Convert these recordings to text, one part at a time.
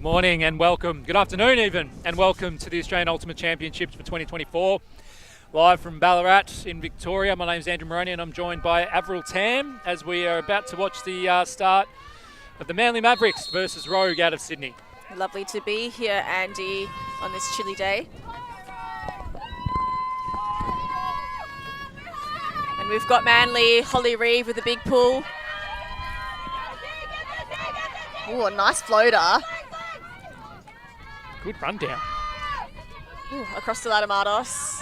morning and welcome, good afternoon even, and welcome to the Australian Ultimate Championships for 2024. Live from Ballarat in Victoria. My name's Andrew Moroney and I'm joined by Avril Tam as we are about to watch the start of the Manly Mavericks versus Rogue out of Sydney. Lovely to be here, Andy, on this chilly day. And we've got Manly, Holly Reeve with a big pull. Ooh, a nice floater. Good rundown. Ooh, across to Ladamatos,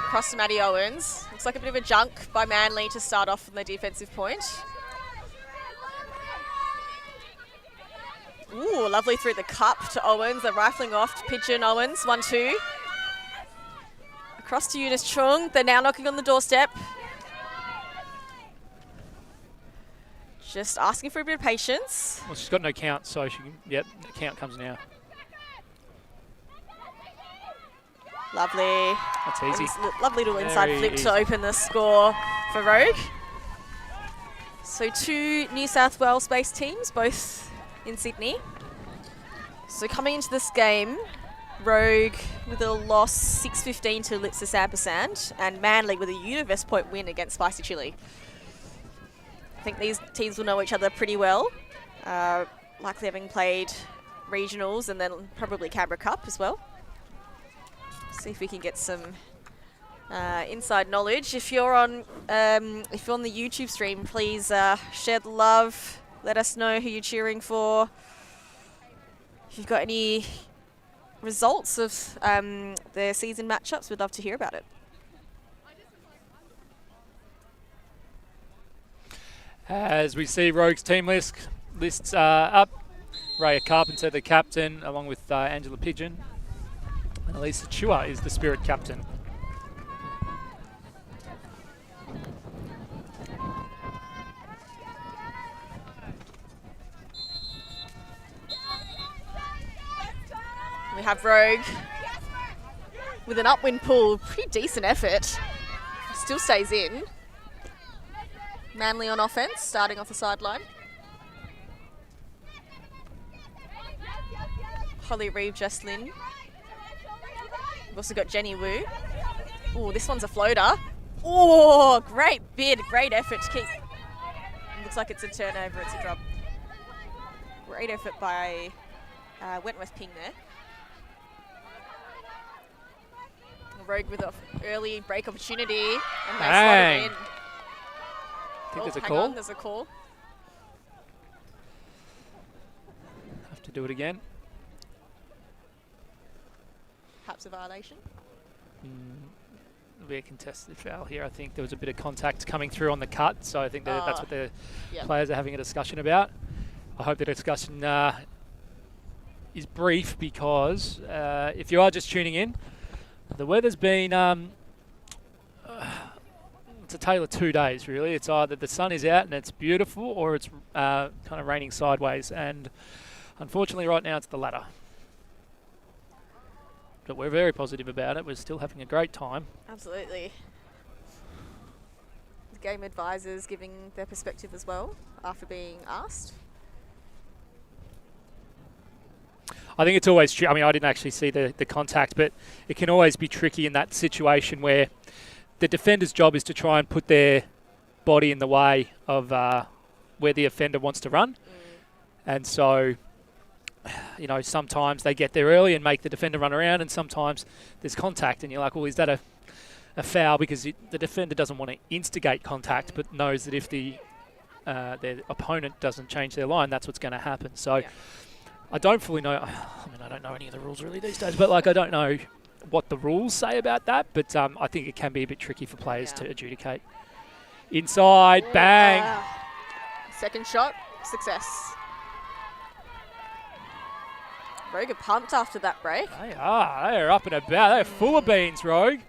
across to Maddie Owens. Looks like a bit of a junk by Manly to start off from the defensive point. Ooh, lovely through the cup to Owens. They're rifling off to Pigeon Owens. 1-2. Across to Eunice Chung. They're now knocking on the doorstep. Just asking for a bit of patience. Well, she's got no count, so she can, yep, the count comes now. Lovely. That's easy. Lovely little inside flip to open the score for Rogue. So two New South Wales-based teams, both in Sydney. So coming into this game, Rogue with a loss 6-15 to Lipsis Ampersand, and Manly with a Univest point win against Spicy Chili. I think these teams will know each other pretty well, likely having played regionals and then probably Canberra Cup as well. See if we can get some inside knowledge. If you're on the YouTube stream, please share the love. Let us know who you're cheering for. If you've got any results of their season matchups, we'd love to hear about it. As we see Rogue's team lists up, Raya Carpenter, the captain, along with Angela Pigeon. And Elisa Chua is the spirit captain. We have Rogue with an upwind pull. Pretty decent effort. Still stays in. Manly on offense, starting off the sideline. Holly Reeve, Jesslyn. We've also got Jenny Wu. Oh, this one's a floater. Oh, great bid, great effort to keep. Looks like it's a turnover, it's a drop. Great effort by Wentworth Ping there. Rogue with an early break opportunity, and they slot it in. I think there's a call. There's a call. Have to do it again. Perhaps a violation. It'll be a contested foul here. I think there was a bit of contact coming through on the cut, so I think that's what the players are having a discussion about. I hope the discussion is brief because if you are just tuning in, the weather's been it's a tale of 2 days, really. It's either the sun is out and it's beautiful, or it's kind of raining sideways. And unfortunately, right now, it's the latter. But we're very positive about it. We're still having a great time. Absolutely. The game advisors giving their perspective as well after being asked. I think it's always true. I mean, I didn't actually see the contact, but it can always be tricky in that situation where the defender's job is to try and put their body in the way of where the offender wants to run. And so, you know, sometimes they get there early and make the defender run around, and sometimes there's contact and you're like, well, is that a foul? Because the defender doesn't want to instigate contact, but knows that if their opponent doesn't change their line, that's what's going to happen. So I don't fully know. I mean, I don't know any of the rules really these days, but like I don't know what the rules say about that, but I think it can be a bit tricky for players to adjudicate. Inside, bang. Second shot, success. Rogue are pumped after that break. They are. They are up and about. They're full of beans, Rogue.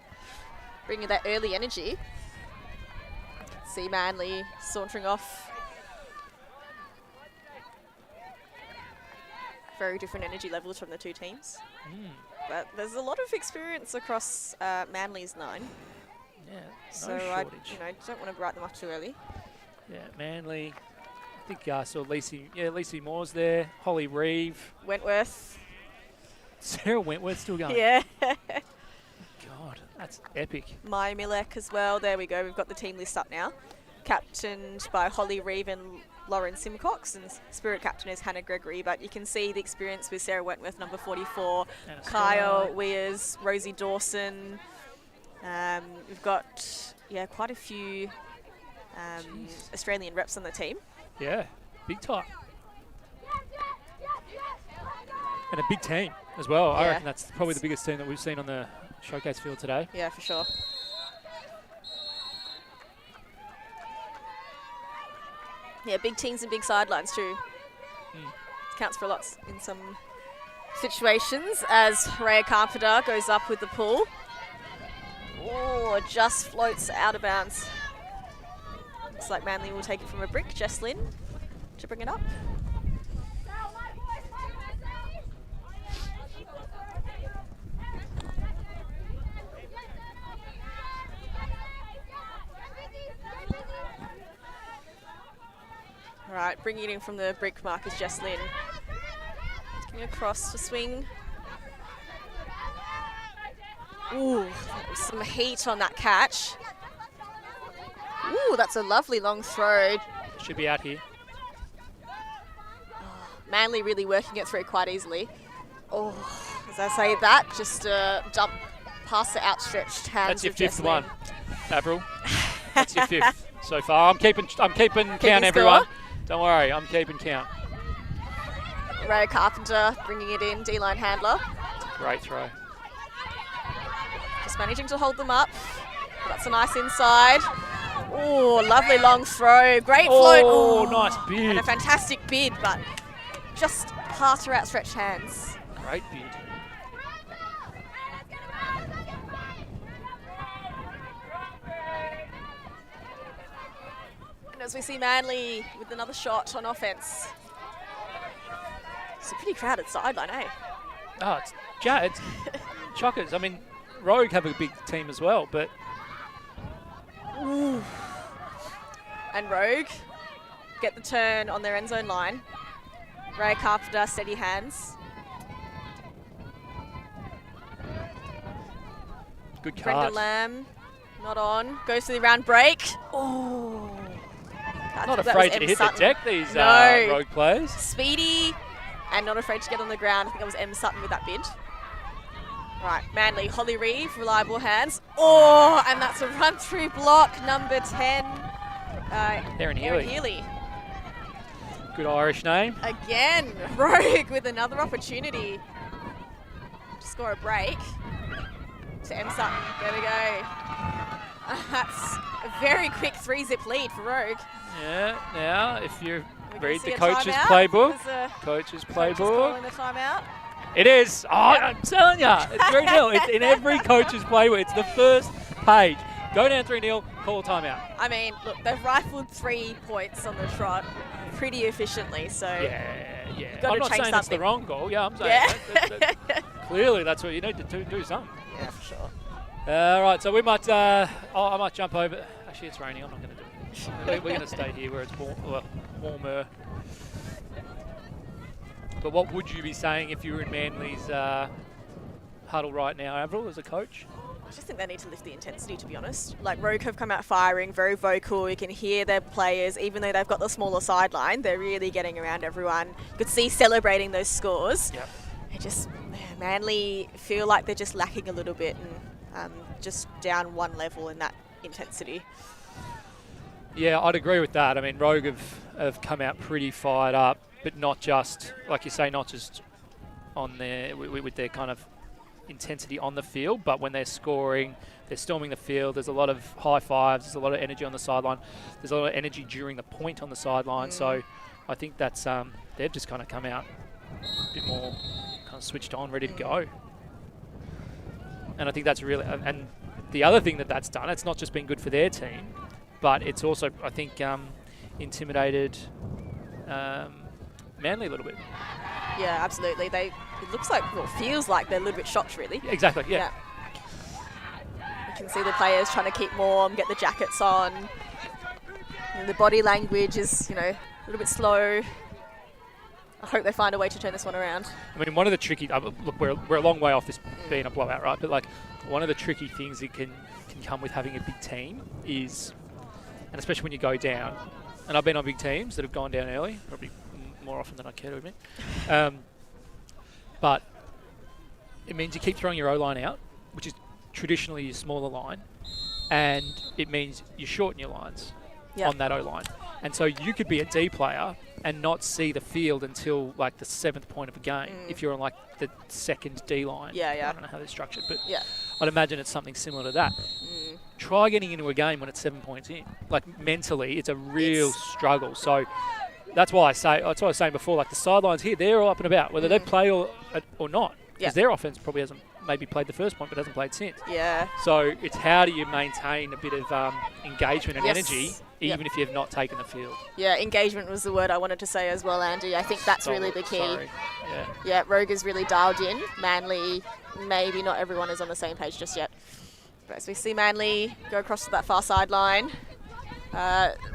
Bringing that early energy. See Manly sauntering off. Very different energy levels from the two teams. But there's a lot of experience across Manly's 9. Yeah, so I don't want to write them off too early. Yeah, Manly, think I saw Lacey Moore's there. Holly Reeve. Wentworth. Sarah Wentworth still going. Yeah. God, that's epic. Maya Milek as well. There we go. We've got the team list up now. Captained by Holly Reeve and Lauren Simcox, and spirit captain is Hannah Gregory, but you can see the experience with Sarah Wentworth, number 44, Kyle Weers, Rosie Dawson. We've got, quite a few Australian reps on the team. Yeah, big time. And a big team as well. I reckon that's probably the biggest team that we've seen on the showcase field today. Yeah, for sure. Yeah, big teams and big sidelines too. Counts for lots in some situations as Rhea Carpenter goes up with the pull. Oh, just floats out of bounds. Looks like Manly will take it from a brick. Jesslyn to bring it up. All right, bringing it in from the brick mark is Jesslyn. Getting across to swing. Ooh, some heat on that catch. Ooh, that's a lovely long throw. Should be out here. Manly really working it through quite easily. Oh, as I say that, just dump past the outstretched hands. That's your of fifth Jesslyn. one, Avril. That's your fifth so far. I'm keeping count, everyone. Don't worry, I'm keeping count. Ray Carpenter bringing it in, D-line handler. Great throw. Just managing to hold them up. That's a nice inside. Oh, lovely long throw. Great float. Oh, nice bid. And a fantastic bid, but just past her outstretched hands. Great bid. And as we see Manly with another shot on offense. It's a pretty crowded sideline, eh? Oh, it's chockers. I mean, Rogue have a big team as well, but... Ooh. And Rogue get the turn on their end zone line. Ray Carpenter, steady hands. Good Brenda card. Lamb, not on. Goes to the round break. Oh. Not afraid to hit the deck, these No. Rogue players. Speedy and not afraid to get on the ground. I think that was M. Sutton with that bid. Right, Manly, Holly Reeve, reliable hands. Oh, and that's a run-through block, number 10. Erin Healy. Good Irish name. Again, Rogue with another opportunity to score a break. To M. Sutton, there we go. That's a very quick 3-zip lead for Rogue. Yeah, now if you read the see a coach's timeout. playbook, There's a coach's coach is playbook. calling the timeout. It is. Oh, I'm telling you, it's 3-0. It's in every coach's playbook. It's the first page. Go down 3-0, call a timeout. I mean, look, they've rifled 3 points on the trot pretty efficiently, so Yeah. gotta I'm not change saying that's the something. wrong goal. Yeah, I'm saying that clearly that's what you need to do something. Yeah, for sure. All right, so we might. I might jump over. Actually, it's raining. I'm not going to do it. We're going to stay here where it's warmer. But what would you be saying if you were in Manly's huddle right now, Avril, as a coach? I just think they need to lift the intensity, to be honest. Like, Rogue have come out firing, very vocal. You can hear their players, even though they've got the smaller sideline, they're really getting around everyone. You could see celebrating those scores. Yep. They just, Manly feel like they're just lacking a little bit and just down one level in that intensity. Yeah, I'd agree with that. I mean, Rogue have come out pretty fired up, but not just, like you say, not just on their with their kind of intensity on the field, but when they're scoring, they're storming the field. There's a lot of high fives. There's a lot of energy on the sideline. There's a lot of energy during the point on the sideline. So I think that's they've just kind of come out a bit more kind of switched on, ready to go. And I think that's really, and the other thing that's done, it's not just been good for their team, but it's also, I think, intimidated Manly a little bit. Yeah, absolutely. It looks like, well, feels like they're a little bit shocked, really. Exactly, yeah. You can see the players trying to keep warm, get the jackets on. And the body language is, little bit slow. I hope they find a way to turn this one around. I mean, one of the tricky... look, we're a long way off this being a blowout, right? But, like, one of the tricky things that can come with having a big team is, and especially when you go down, and I've been on big teams that have gone down early, probably more often than I care to admit, but it means you keep throwing your O-line out, which is traditionally your smaller line, and it means you shorten your lines on that O-line. And so you could be a D player and not see the field until like the 7th point of a game if you're on like the 2nd D line. I don't know how they're structured, but I'd imagine it's something similar to that. Try getting into a game when it's 7 points in. Like mentally, it's a real struggle. So that's why that's what I was saying before. Like the sidelines here, they're all up and about, whether they play or not, because their offense probably hasn't maybe played the first point, but hasn't played since. So it's how do you maintain a bit of engagement and energy, even if you have not taken the field. Engagement was the word I wanted to say as well, Andy. I think that's really the key. Rogue is really dialed in. Manly, maybe not everyone is on the same page just yet. But as we see Manly go across to that far sideline,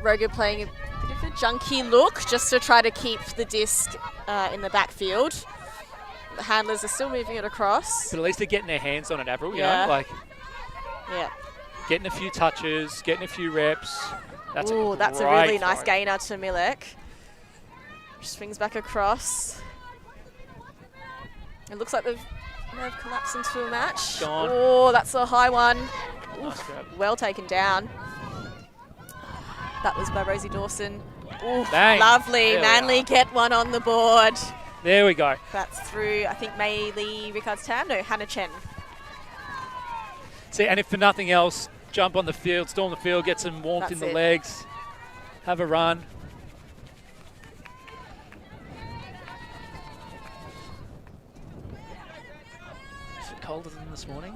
Rogue playing a bit of a junky look just to try to keep the disc in the backfield. The handlers are still moving it across. But at least they're getting their hands on it, Avril, you know? Like, getting a few touches, getting a few reps. That's a really nice gainer to Milek. Swings back across. It looks like they've collapsed into a match. Gone. Oh, that's a high one. Nice grab. Well taken down. That was by Rosie Dawson. Bang. Lovely. There Manly get one on the board. There we go. That's through, I think, Maylee Rickards-Tam. No, Hannah Chen. See, and if for nothing else, jump on the field, storm the field, get some warmth in the legs, have a run. Is it colder than this morning?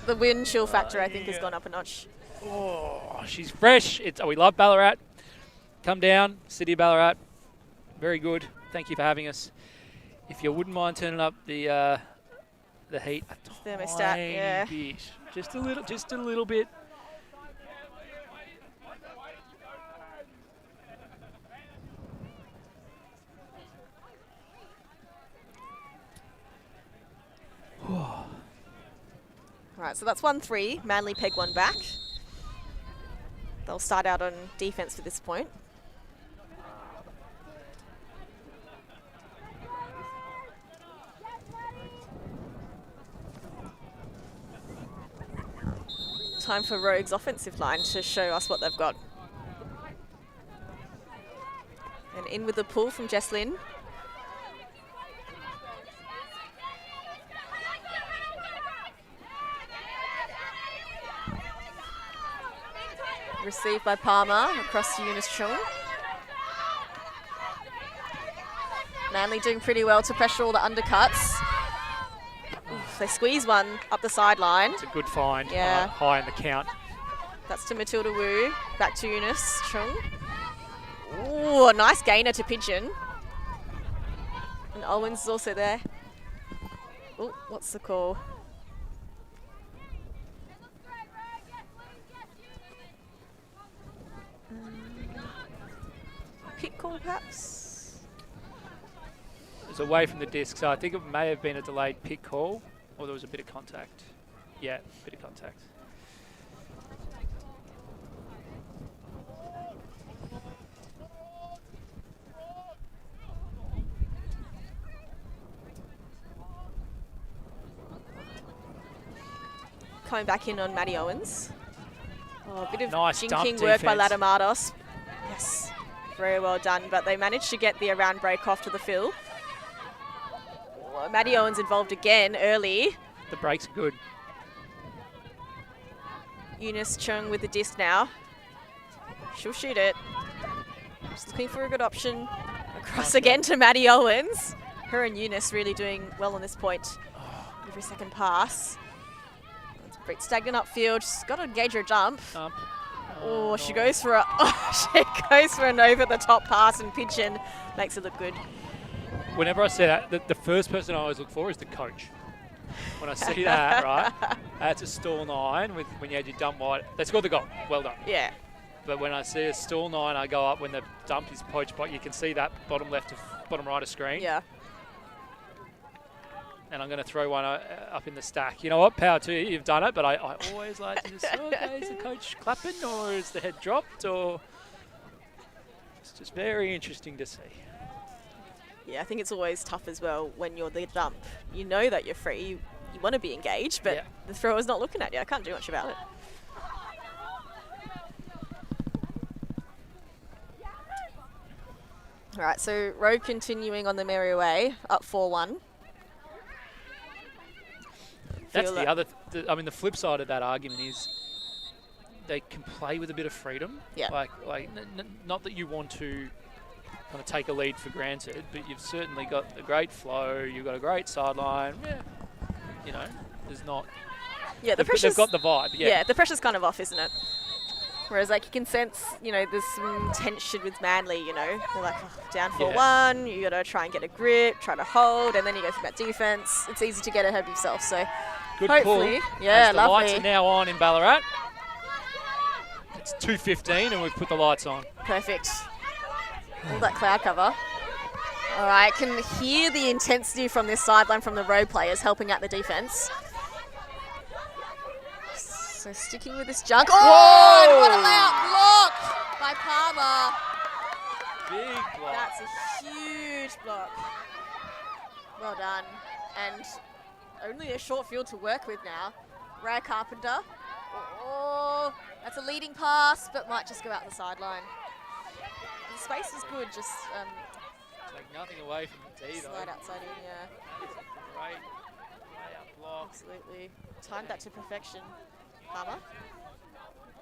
The wind chill factor, I think, has gone up a notch. Oh, she's fresh. We love Ballarat. Come down, City of Ballarat. Very good. Thank you for having us. If you wouldn't mind turning up the heat a thermostat, bit, just a little bit. All right, so that's 1-3. Manly peg one back. They'll start out on defense for this point. Time for Rogue's offensive line to show us what they've got. And in with the pull from Jesslyn. Received by Palmer across to Eunice Chung. Manly doing pretty well to pressure all the undercuts. Oof, they squeeze one up the sideline. It's a good find, high in the count. That's to Matilda Wu. Back to Eunice Chung. Ooh, a nice gainer to Pigeon. And Owens is also there. Oh, what's the call? Pick call, perhaps? It was away from the disc, so I think it may have been a delayed pick call, or there was a bit of contact. Yeah, a bit of contact. Coming back in on Maddie Owens. Oh, a bit of nice jinking work by Ladamatos. Yes, very well done, but they managed to get the around break off to the fill. Oh, Maddie Owens involved again early. The breaks are good. Eunice Chung with the disc now. She'll shoot it. Just looking for a good option. Across again to Maddie Owens. Her and Eunice really doing well on this point. Every second pass. Pretty stagnant upfield. She's got to engage her jump. Oh, she goes for an over-the-top pass, and Pigeon makes it look good. Whenever I say that, the first person I always look for is the coach. When I see that, right, that's a stall 9 when you had your dump wide. They scored the goal. Well done. Yeah. But when I see a stall 9, I go up when the dump is poached, but you can see that bottom right of screen. Yeah. And I'm going to throw one up in the stack. You know what? Power to you. You've done it. But I always like to just, okay, is the coach clapping or is the head dropped? Or it's just very interesting to see. Yeah, I think it's always tough as well when you're the dump. You know that you're free. You want to be engaged, but the thrower's not looking at you. I can't do much about it. All right, so Rogue continuing on the merry way, up 4-1. That's the other. I mean, the flip side of that argument is they can play with a bit of freedom. Yeah. Like not that you want to kind of take a lead for granted, but you've certainly got a great flow. You've got a great sideline. Yeah. You know, there's not. Yeah, the pressure's. They've got the vibe. Yeah, the pressure's kind of off, isn't it? Whereas, like, you can sense, you know, there's some tension with Manly, you know. They're like, down 4-1, you got to try and get a grip, try to hold, and then you go through that defence. It's easy to get ahead of yourself, so good hopefully. Pull. Yeah, as the lovely. lights are now on in Ballarat. It's 2:15 and we've put the lights on. Perfect. All that cloud cover. All right, can hear the intensity from this sideline from the Rogue players helping out the defence. So sticking with this junk. Oh, and what a loud block by Palmer. Big block. That's a huge block. Well done. And only a short field to work with now. Ray Carpenter. Oh, that's a leading pass, but might just go out the sideline. The space was good, just take nothing away from the D, though. slide outside in, yeah. That is a great layup block. Absolutely. Timed that to perfection. Palmer.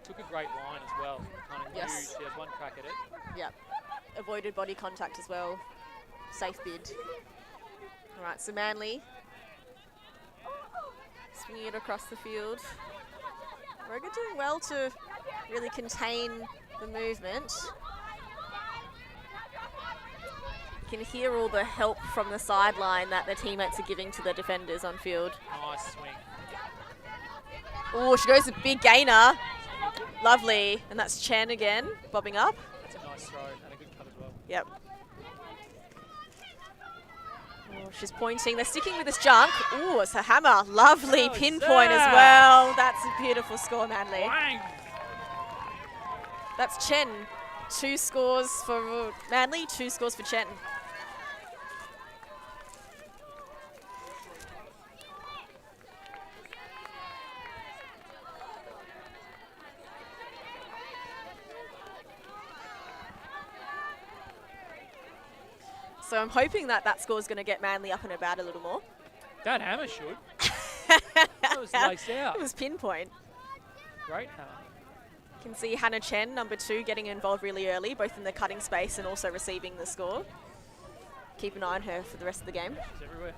Took a great line as well. Kind of Yes. huge. He had one crack at it. Yep. Avoided body contact as well. Safe bid. All right, so Manly. Swinging it across the field. Rogue are doing well to really contain the movement. You can hear all the help from the sideline that the teammates are giving to the defenders on field. Nice swing. Oh, she goes a big gainer. Lovely. And that's Chen again, bobbing up. That's a nice throw and a good cut as well. Yep. Oh, she's pointing. They're sticking with this junk. Oh, it's a hammer. Lovely pinpoint as well. That's a beautiful score, Manly. Bang. That's Chen. 2 scores for Manly, 2 scores for Chen. So I'm hoping that that score is going to get Manly up and about a little more. That hammer should. That was laced out. It was pinpoint. Great hammer. You can see Hannah Chen, number 2, getting involved really early, both in the cutting space and also receiving the score. Keep an eye on her for the rest of the game. She's everywhere.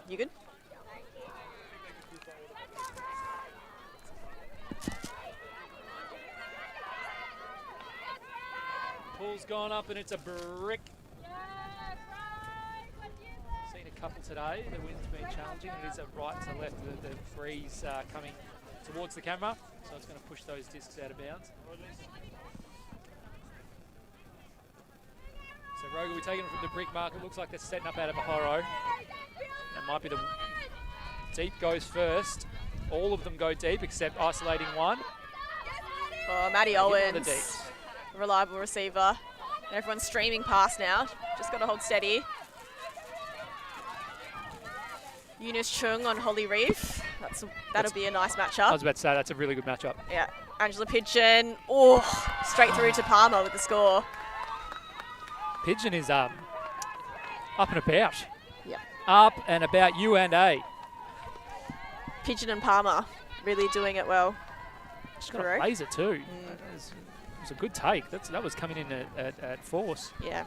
You good? Pool's gone up and it's a brick. Seen a couple today. The wind's been challenging. It is a right to left. The breeze coming towards the camera, so it's going to push those discs out of bounds. So Rogue will be taking it from the brick mark. It looks like they're setting up out of a horo. That might be the deep goes first. All of them go deep except isolating one. Oh, Maddie Owens, reliable receiver. Everyone's streaming past now. Just got to hold steady. Eunice Chung on Holly Reef. That'll be a nice matchup. I was about to say, that's a really good matchup. Yeah. Angela Pigeon. Oh, straight through to Palmer with the score. Pigeon is up and about. Yeah. Up and about U&A. Pigeon and Palmer really doing it well. She's got a laser too. It was a good take. That was coming in at force. Yeah.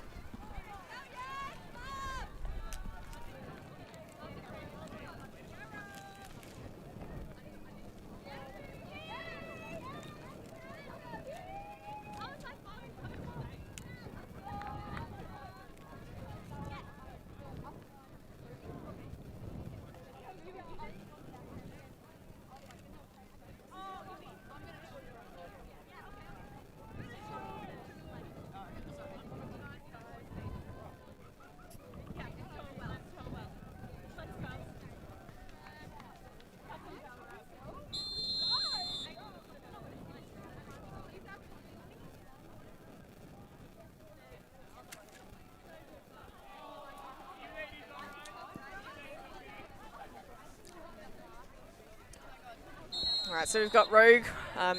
All right, so we've got Rogue,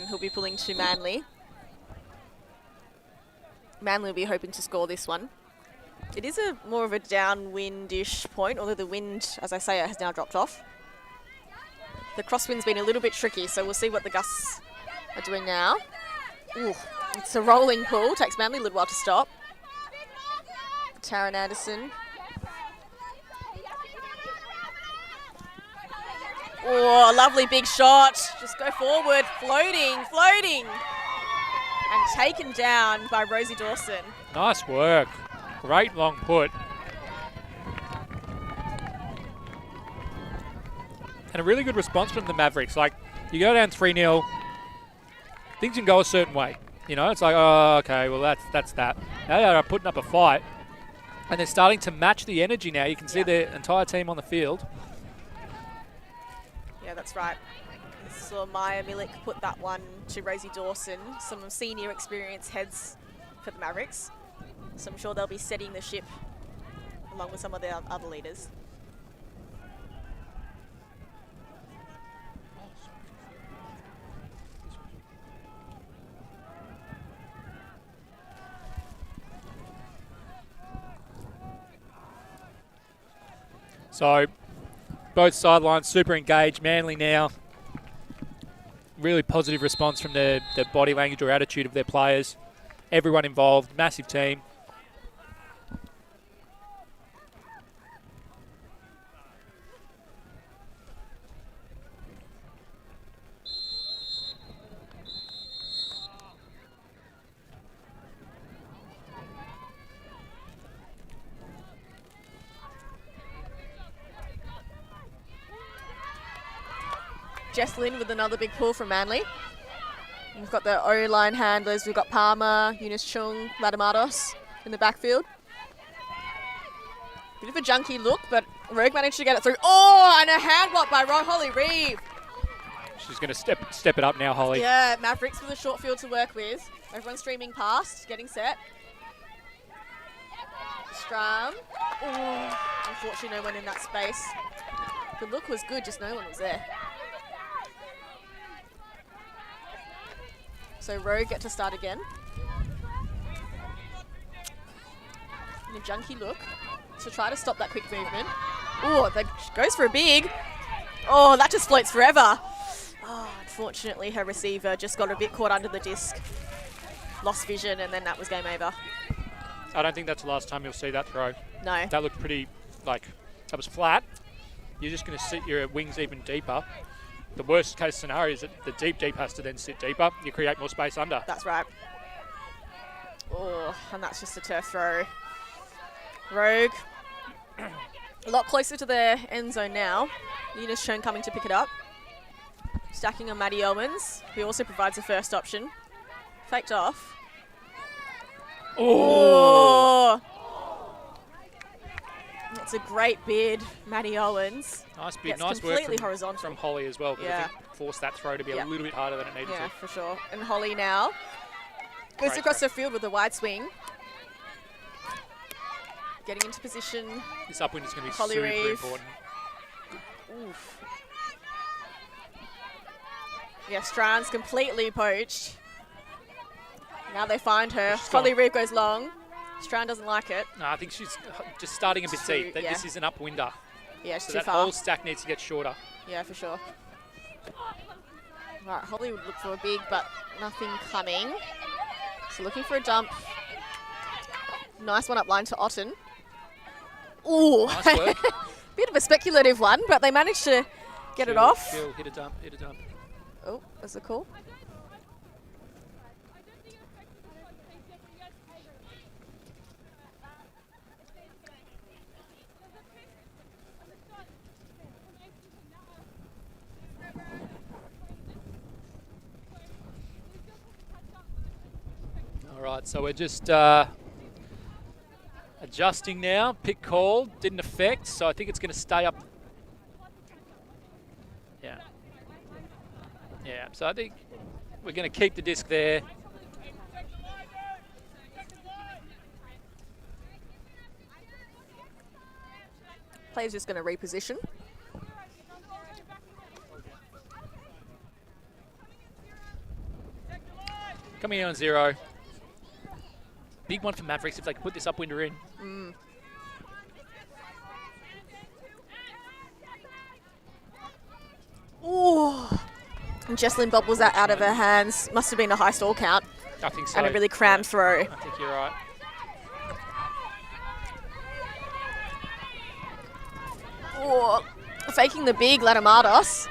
who'll be pulling to Manly. Manly will be hoping to score this one. It is a more of a downwind-ish point, although the wind, as I say, has now dropped off. The crosswind's been a little bit tricky, so we'll see what the gusts are doing now. Ooh, it's a rolling pull, takes Manly a little while to stop. Taryn Anderson. Oh, lovely big shot. Just go forward, floating. And taken down by Rosie Dawson. Nice work. Great long put. And a really good response from the Mavericks. Like, you go down 3-0, things can go a certain way. You know, it's like, oh, okay, well, that's that. Now they are putting up a fight. And they're starting to match the energy now. You can see the entire team on the field. Yeah, that's right. Saw Maya Milik put that one to Rosie Dawson. Some senior experience heads for the Mavericks. So I'm sure they'll be setting the ship along with some of the other leaders. So both sidelines super engaged. Manly now, really positive response from the body language or attitude of their players. Everyone involved, massive team. Jesslyn with another big pull from Manly. We've got the O-line handlers. We've got Palmer, Eunice Chung, Ladamatos in the backfield. Bit of a junky look, but Rogue managed to get it through. Oh, and a hand block by Holly Reeve. She's going to step it up now, Holly. Yeah, Mavericks with a short field to work with. Everyone's streaming past, getting set. Stram. Oh, unfortunately no one in that space. The look was good, just no one was there. So Rogue get to start again. And a junky look to try to stop that quick movement. Oh, that goes for a big. Oh, that just floats forever. Oh, unfortunately, her receiver just got a bit caught under the disc. Lost vision, and then that was game over. I don't think that's the last time you'll see that throw. No. That looked pretty, that was flat. You're just going to sit your wings even deeper. The worst case scenario is that the deep has to then sit deeper. You create more space under. That's right. Oh, and that's just a turf throw. Rogue. A lot closer to the end zone now. Eunice Chen coming to pick it up. Stacking on Maddie Owens, who also provides a first option. Faked off. Oh! That's a great bid, Maddie Owens. Nice bid, Gets nice completely work horizontal from Holly as well. Yeah. I think forced that throw to be a little bit harder than it needed Yeah, to. for sure. And Holly now goes Great across throw. the field with a wide swing. Getting into position. This upwind is going to be Holly super Reeve. important. Oof. Yeah, Strand's completely poached. Now they find her. Holly Reeve goes long. Strand doesn't like it. No, I think she's just starting a bit deep. Yeah. This is an upwinder. Yeah, it's So too that far. whole stack needs to get shorter. Yeah, for sure. Right, Holly would look for a big, but nothing coming. So looking for a dump. Nice one up line to Otten. Ooh. Nice work. Bit of a speculative one, but they managed to get it off. Hit a dump, hit a dump. Oh, that's a call. All right, so we're just adjusting now. Pick call didn't affect, so I think it's going to stay up. Yeah. Yeah, so I think we're going to keep the disc there. Player's just going to reposition. Coming in on 0. Big one for Mavericks if they can put this upwinder in. Ooh. And Jesslyn bobbles that out of her hands. Must have been a high stall count. I think so. And a really crammed throw. I think you're right. Ooh. Faking the big Latamatos.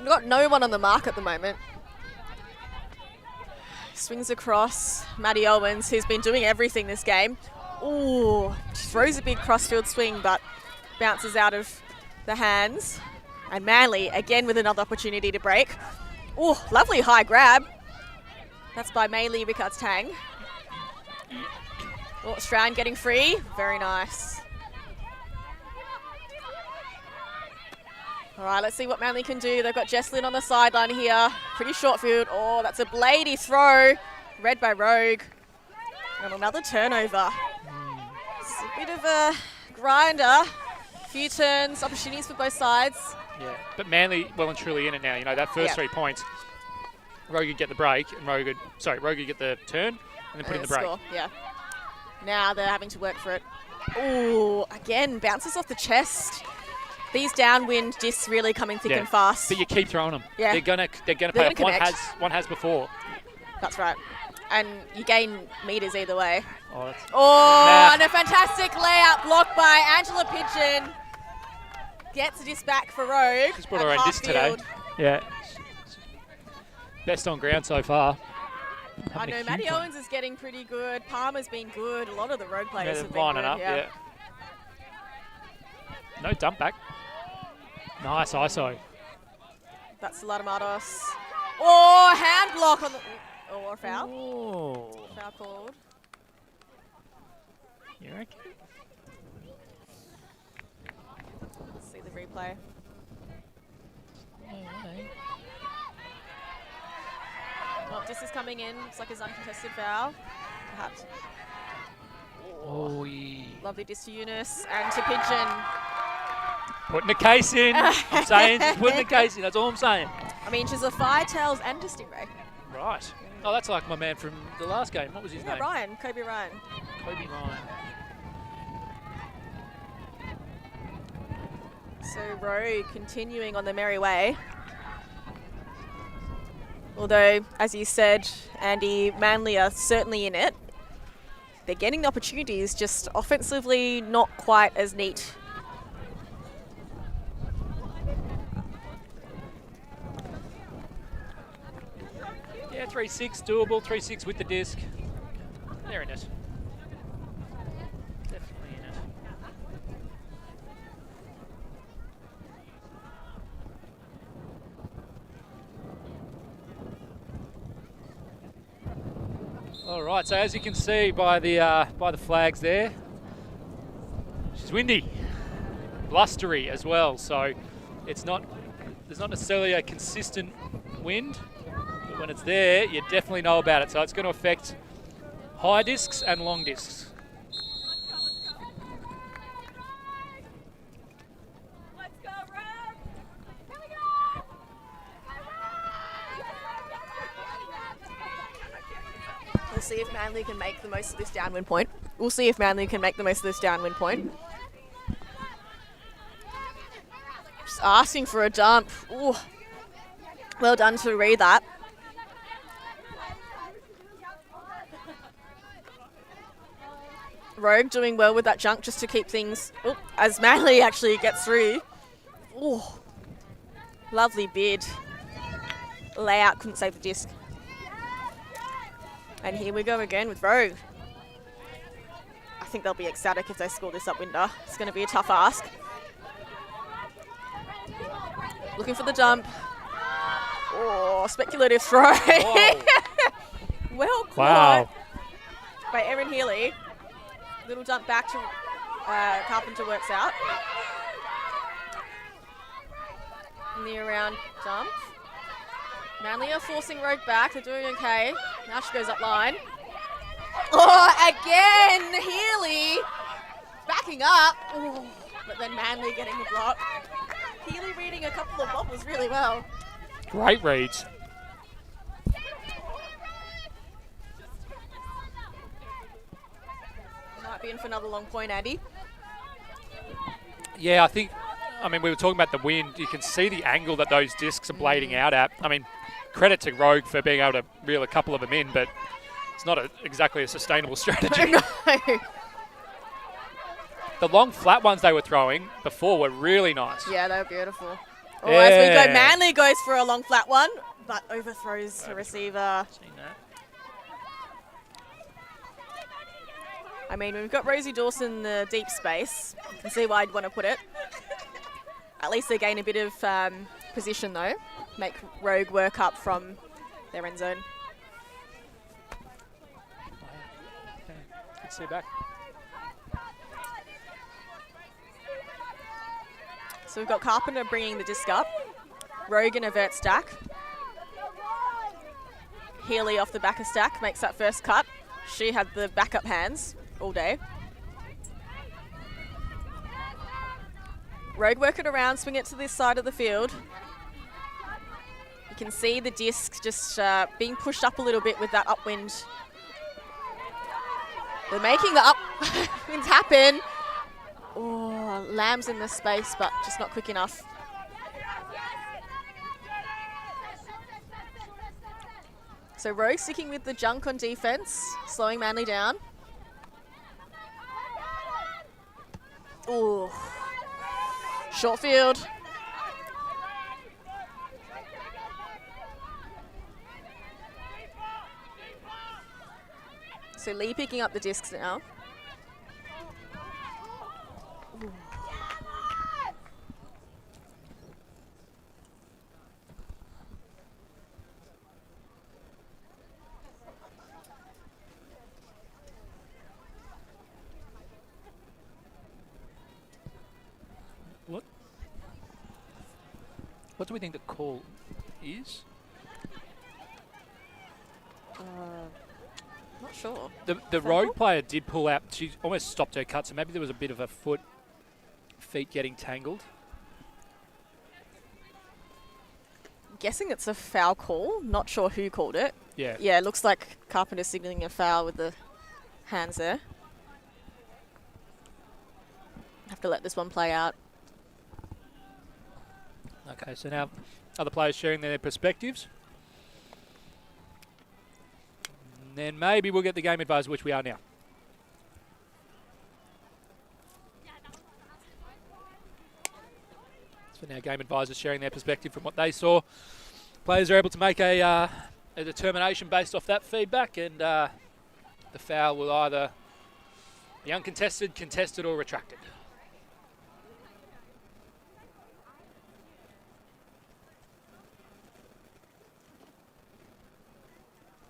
Got no one on the mark at the moment. Swings across. Maddie Owens, who's been doing everything this game. Ooh. Throws a big crossfield swing, but bounces out of the hands. And Manly, again with another opportunity to break. Ooh, lovely high grab. That's by Maylee Rickards-Tang. Oh, Strand getting free. Very nice. All right, let's see what Manly can do. They've got Jesslyn on the sideline here. Pretty short field. Oh, that's a bladey throw. Read by Rogue. And another turnover. It's a bit of a grinder. Few turns, opportunities for both sides. Yeah, but Manly well and truly in it now. You know, that first 3 points, Rogue would get the break, and Rogue would get the turn, and then put in the break. Score. Yeah. Now they're having to work for it. Ooh, again, bounces off the chest. These downwind discs really coming thick and fast. But you keep throwing them. Yeah. They're gonna pay off. One has before. That's right. And you gain meters either way. Oh, and a fantastic layup blocked by Angela Pigeon. Gets this back for Rogue. She's brought her own disc today. Yeah. Best on ground so far. I know Maddie Owens is getting pretty good. Palmer's been good. A lot of the Rogue players have been lining good. Up, yeah. No dump back. Nice ISO. That's Latamatos. Oh, hand block on the... Oh, or foul. Oh. Foul called. You reckon? Let's see the replay. Well, this is coming in. Looks like it's uncontested foul. Perhaps. Oh, yeah. Lovely disc to Eunice and to Pigeon. Putting the case in. I'm saying, just putting the case in. That's all I'm saying. I mean, she's a Firetails and a Stingray. Right. Oh, that's like my man from the last game. What was his name? Ryan. Kobe Ryan. Kobe Ryan. So Rogue continuing on the merry way. Although, as you said, Andy, Manly are certainly in it. They're getting the opportunities, just offensively not quite as neat. Yeah, 3-6, doable. 3-6 with the disc. They're in it. Definitely in it. All right, so as you can see by the flags there, she's windy, blustery as well. So there's not necessarily a consistent wind, but when it's there, you definitely know about it. So it's going to affect high discs and long discs. We'll see if Manly can make the most of this downwind point. We'll see if Manly can make the most of this downwind point. Just asking for a dump. Ooh. Well done to read that. Rogue doing well with that junk just to keep things, as Manly actually gets through. Oh, lovely bid. Layout couldn't save the disc. And here we go again with Rogue. I think they'll be ecstatic if they score this upwinder. It's going to be a tough ask. Looking for the dump. Oh, speculative throw. Well caught by Erin Healy. Little dump back to Carpenter, works out. In the around dump. Manly are forcing Rogue back. They're doing okay. Now she goes up line. Oh, again, Healy backing up. Ooh, but then Manly getting the block. Healy reading a couple of bobbles really well. Great reads. Might be in for another long point, Andy. Yeah, I mean, we were talking about the wind. You can see the angle that those discs are blading out at. I mean, credit to Rogue for being able to reel a couple of them in, but it's not exactly a sustainable strategy. No. The long flat ones they were throwing before were really nice. Yeah, they were beautiful. Oh, Yeah. as we go, Manly goes for a long flat one, but overthrows the receiver. Seen that. I mean, we've got Rosie Dawson in the deep space. You can see why I'd want to put it. At least they gain a bit of position, though. Make Rogue work up from their end zone. Okay. Good to see you back. So we've got Carpenter bringing the disc up. Rogue in a vert stack. Healy off the back of stack makes that first cut. She had the backup hands all day. Rogue work it around, swing it to this side of the field. You can see the disc just being pushed up a little bit with that upwind. They're making the upwinds happen. Oh, Lamb's in the space, but just not quick enough. So Rogue sticking with the junk on defense, slowing Manly down. Ooh. Short field. So Lee picking up the discs now. Ooh. What do we think the call is? Not sure. The Rogue player did pull out. She almost stopped her cut, so maybe there was a bit of a feet getting tangled. Guessing it's a foul call. Not sure who called it. Yeah. Yeah, it looks like Carpenter signaling a foul with the hands there. Have to let this one play out. Okay, so now other players sharing their perspectives. And then maybe we'll get the game advisor, which we are now. So now game advisors sharing their perspective from what they saw. Players are able to make a determination based off that feedback, and the foul will either be uncontested, contested, or retracted.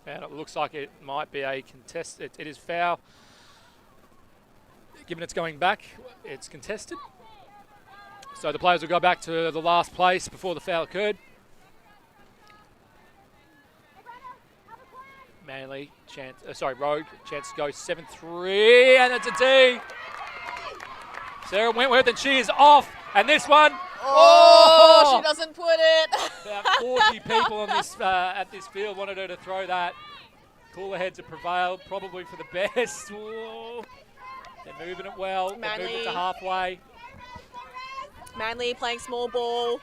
And it looks like it might be a contest. It is foul. Given it's going back, it's contested. So the players will go back to the last place before the foul occurred. Manly, Rogue, chance to go 7-3, and it's a D. Sarah Wentworth, and she is off. And this one, oh, she doesn't put it. About 40 people on this at this field wanted her to throw that. Cooler heads have prevailed, probably for the best. Ooh. They're moving it well. They're moving it to halfway. Manly playing small ball.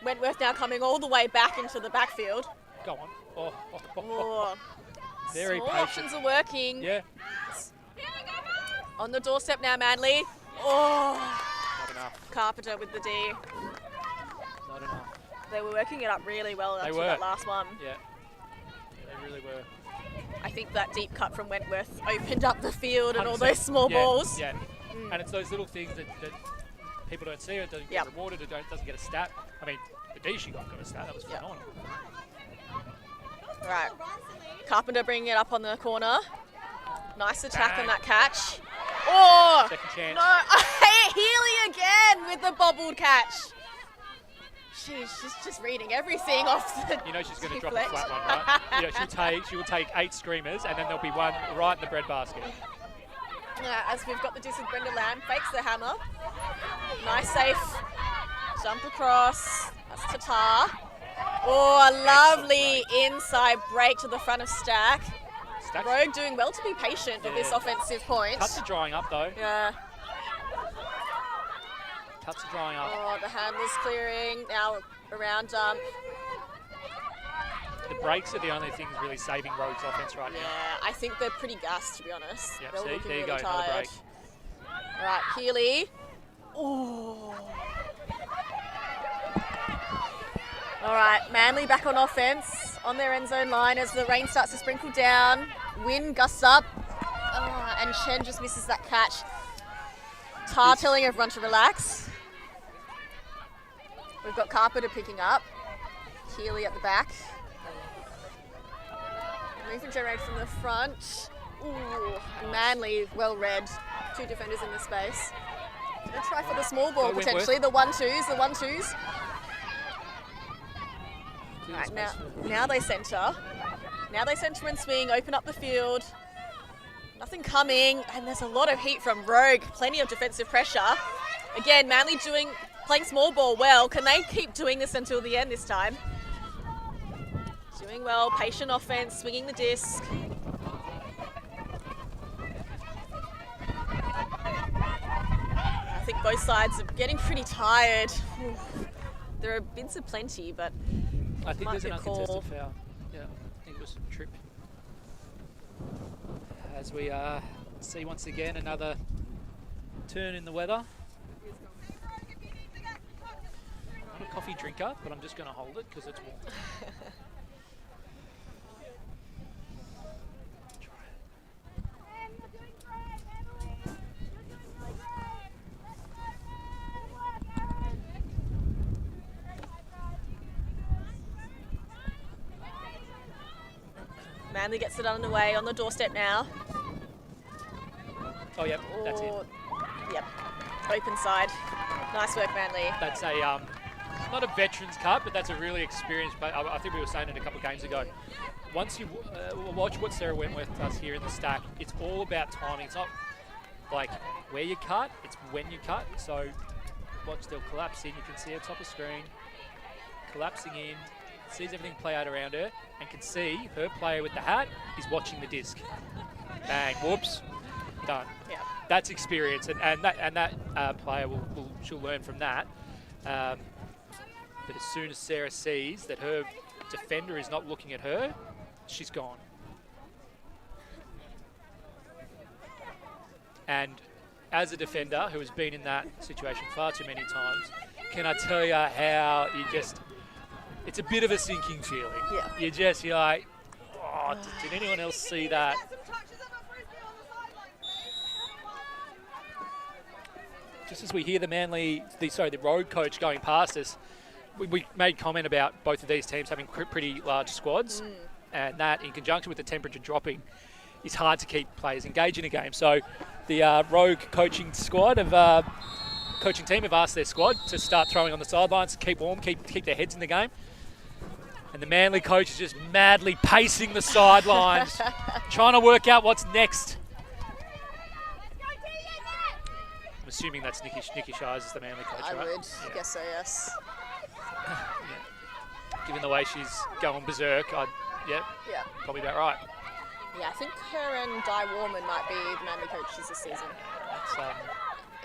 Wentworth now coming all the way back into the backfield. Go on. Oh. Oh. Very Small patient. options are working. Yeah. On the doorstep now, Manly. Oh. Not enough. Carpenter with the D. Not enough. They were working it up really well They until were. that last one. Yeah. They really were. I think that deep cut from Wentworth opened up the field and all 100%. those small Yeah, balls. Yeah. And it's those little things that people don't see, it doesn't get rewarded, it doesn't get a stat. I mean, the D she got a stat, that was phenomenal. Right. Carpenter bringing it up on the corner. Nice attack on that catch. Oh! Second chance. No, Healy again with the bobbled catch. She's just reading everything off the You know she's going to drop a deflect. flat one, right? You know, she will take 8 screamers, and then there'll be one right in the breadbasket. As we've got the disc with Brenda Lamb, fakes the hammer. Nice safe jump across. That's Tatar. Oh, a lovely inside break to the front of Stack. Rogue doing well to be patient with this offensive point. Cuts are drying up though. Yeah. Cuts are drying up. Oh, the handler's clearing. Now around dump. The breaks are the only things really saving Rogue's offense right now. Yeah, I think they're pretty gassed, to be honest. Yep, They're see, looking there you really go, another tired. break. All right, Healy. Oh. All right, Manly back on offense on their end zone line as the rain starts to sprinkle down. Wind gusts up, and Chen just misses that catch. Tar telling everyone to relax. We've got Carpenter picking up. Healy at the back. Movement generated from the front. Ooh, Manly, well read. 2 defenders in this space. Gonna try for the small ball potentially. The 1-2s, the 1-2s. Right, now they centre. Now they centre and swing, open up the field. Nothing coming, and there's a lot of heat from Rogue. Plenty of defensive pressure. Again, Manly playing small ball well. Can they keep doing this until the end this time? Doing well, patient offense, swinging the disc. I think both sides are getting pretty tired. There are bids aplenty, but I think might there's be an a call. uncontested foul. Yeah, I think it was a trip. As we see once again another turn in the weather. I'm not a coffee drinker, but I'm just going to hold it because it's warm. Manly gets it underway on the doorstep now. Oh, yep, that's it. Yep, open side. Nice work, Manly. That's a not a veterans cut, but that's a really experienced player. I think we were saying it a couple of games ago. Once you watch what Sarah Wentworth does here in the stack, it's all about timing. It's not like where you cut, it's when you cut. So watch, they'll collapse in. You can see her top of screen, collapsing in, sees everything play out around her, and can see her player with the hat is watching the disc. Bang, whoops, done. Yeah. That's experience, and that player she'll learn from that. But as soon as Sarah sees that her defender is not looking at her, she's gone. And as a defender who has been in that situation far too many times, can I tell you how it's a bit of a sinking feeling. Yeah. You're like, oh, did anyone else see that? Just as we hear the Rogue coach going past us, we made comment about both of these teams having pretty large squads, and that in conjunction with the temperature dropping is hard to keep players engaged in a game. So the Rogue coaching team have asked their squad to start throwing on the sidelines, keep warm, keep their heads in the game. And the Manly coach is just madly pacing the sidelines, trying to work out what's next. I'm assuming that's Nikki Shires is the Manly coach, I right? would guess so, yes. Yeah. Given the way she's going berserk, Yeah. probably about right. Yeah, I think her and Di Warman might be the Manly coaches this season.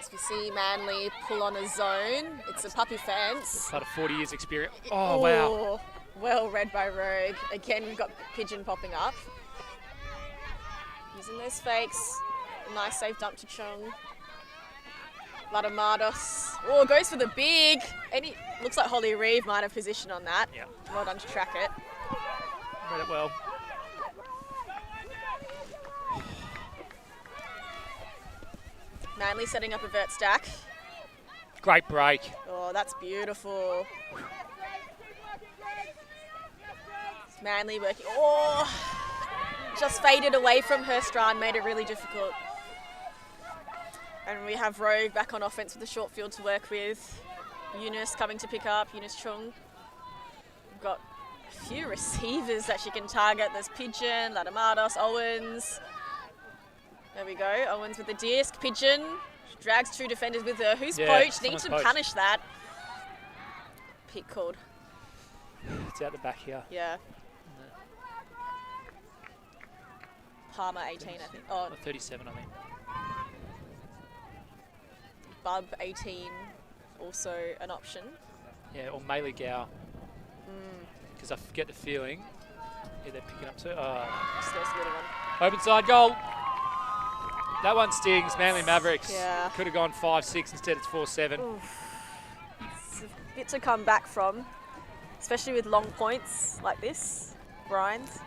So we see Manly pull on a zone. It's a puppy fence. Part of 40 years experience. Oh, wow. Well read by Rogue. Again, we've got Pigeon popping up. Using those fakes. Nice safe dump to Chung. Ladamados. Oh, goes for the big. Looks like Holly Reeve might have position on that. Yeah. Well done to track it. Read it well. Manly setting up a vert stack. Great break. Oh, that's beautiful. Manly working. Oh, just faded away from her stride, made it really difficult. And we have Rogue back on offense with the short field to work with. Eunice coming to pick up, Eunice Chung. We've got a few receivers that she can target. There's Pigeon, Ladamados, Owens. There we go, Owens with the disc. Pigeon drags two defenders with her. Who's poached? Needs to punish that. Pick called. It's out the back here. Yeah. Palmer 18, I think. Oh, 37, I think. Bub 18, also an option. Yeah, or Meili Gow. Because I get the feeling. Yeah, they're picking up too. Still splitting one. Open side goal. That one stings. Manly Mavericks. Yeah. Could have gone 5-6. Instead, it's 4-7. It's a bit to come back from, especially with long points like this. Grinds.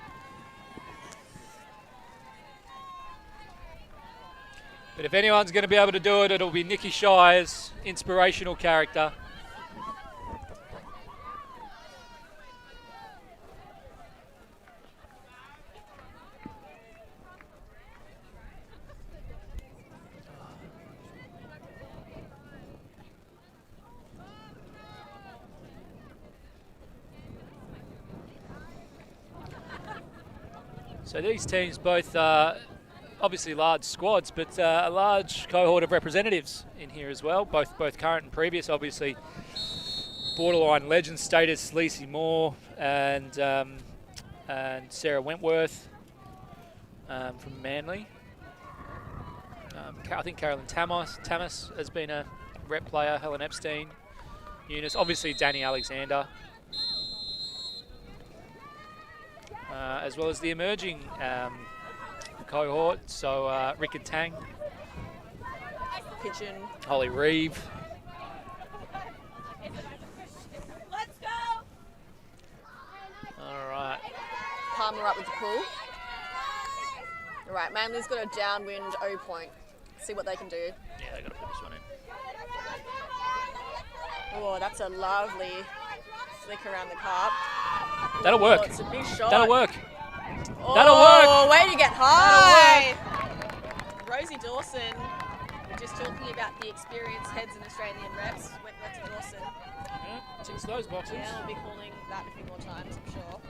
But if anyone's going to be able to do it, it'll be Nikki Shire's inspirational character. So these teams both obviously large squads, but a large cohort of representatives in here as well, both current and previous. Obviously, borderline legend status, Lacey Moore and Sarah Wentworth from Manly. I think Carolyn Tamas has been a rep player, Helen Epstein, Eunice, obviously Danny Alexander. As well as the emerging cohort, so Rick and Tang, Pigeon, Holly Reeve. Let's go! All right. Palmer up with the pull. All right, Manly's got a downwind O point. See what they can do. Yeah, they got to put this one in. Oh, that's a lovely flick around the carp. That'll work. Oh, it's a big shot. That'll work. Oh, That'll work. Oh, way to get high. Rosie Dawson, just talking about the experienced heads in Australian reps, went left to Dawson. Yeah, ticks those boxes. Yeah, we'll be calling that a few more times, I'm sure.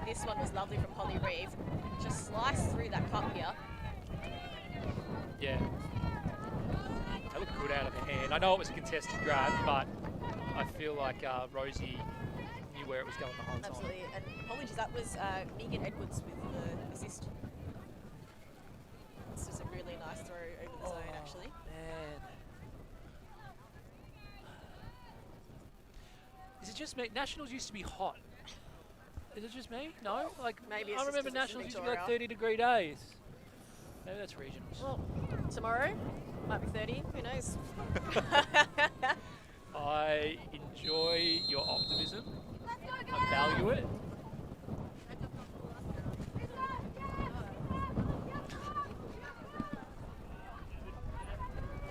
This one was lovely from Holly Reeve. Just sliced through that cup here. Yeah. They look good out of the hand. I know it was a contested grab, but I feel like Rosie knew where it was going the whole time. Absolutely. And apologies, that was Megan Edwards with the assist. This is a really nice throw over the zone, actually. Man. Is it just me? Nationals used to be hot. Is it just me? No? Like, Maybe it's I just remember 'cause it's Nationals in used to be like Victoria. 30-degree days. Maybe that's regionals. Well, tomorrow might be 30, who knows? I enjoy your optimism. I value it.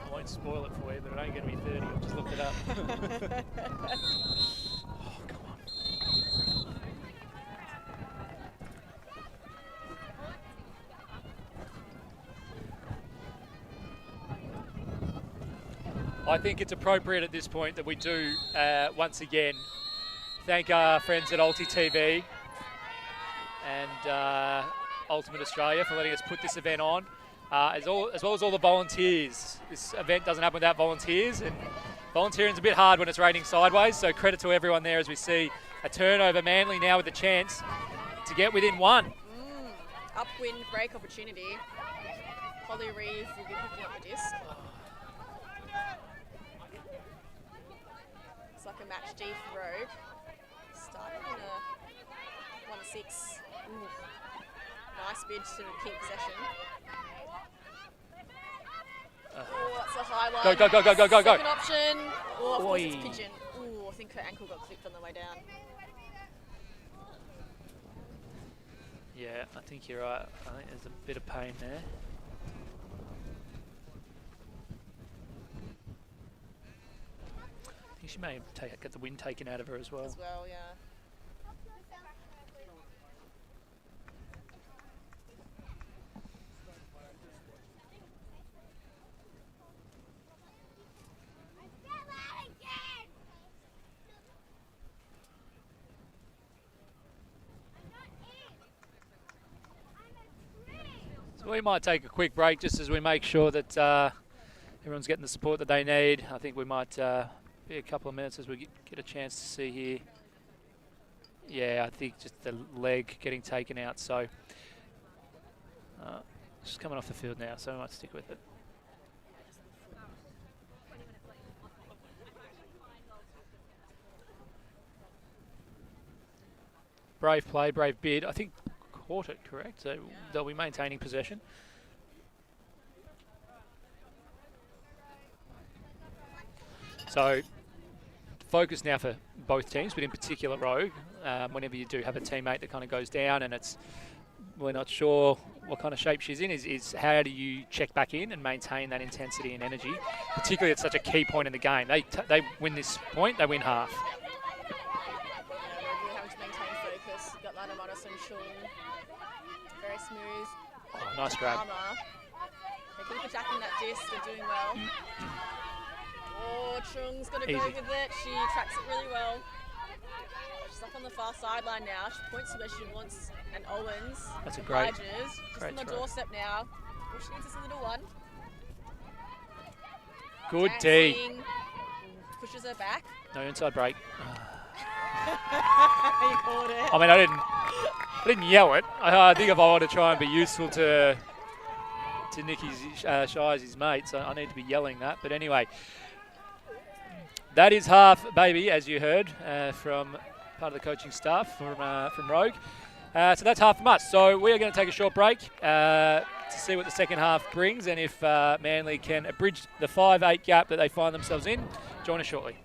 I won't spoil it for you, but it ain't going to be 30. I've just looked it up. Oh, come on. I think it's appropriate at this point that we do, once again, thank our friends at ULTI.TV and Ultimate Australia for letting us put this event on, as well as all the volunteers. This event doesn't happen without volunteers, and volunteering's a bit hard when it's raining sideways, so credit to everyone there as we see a turnover. Manly now with the chance to get within one. Upwind break opportunity. Holly Reeve will be picking up the disc. It's like a match D for Rogue. Starting in a 1-6. Ooh. Nice bid to keep possession. Oh, that's a high one. Go. Second option. Oh, of course it's pigeon. Oh, I think her ankle got clipped on the way down. Yeah, I think you're right. I think there's a bit of pain there. I think she may get the wind taken out of her as well. Yeah. So we might take a quick break just as we make sure that everyone's getting the support that they need. I think we might be a couple of minutes as we get a chance to see here. Yeah, I think just the leg getting taken out. So just coming off the field now, so we might stick with it. Brave play, brave bid. I think caught it, correct? So they'll be maintaining possession. So focus now for both teams, but in particular Rogue. Whenever you do have a teammate that kind of goes down and we're not sure what kind of shape she's in, is how do you check back in and maintain that intensity and energy, particularly at such a key point in the game. They win this point, they win half. Very smooth. Oh, nice grab. They keep attacking that disc, they're doing well. Oh, Chung's going to go with it. She tracks it really well. She's up on the far sideline now. She points to where she wants an Owens. That's a great just on the doorstep now. All she needs is a little one. Good Dancing. D. Pushes her back. No inside break. You caught it. I mean, I didn't yell it. I think if I want to try and be useful to Nikki's Shies' mate, so I need to be yelling that. But anyway, that is half, baby, as you heard from part of the coaching staff from Rogue. So that's half a much. So we are going to take a short break to see what the second half brings, and if Manly can bridge the 5-8 gap that they find themselves in. Join us shortly.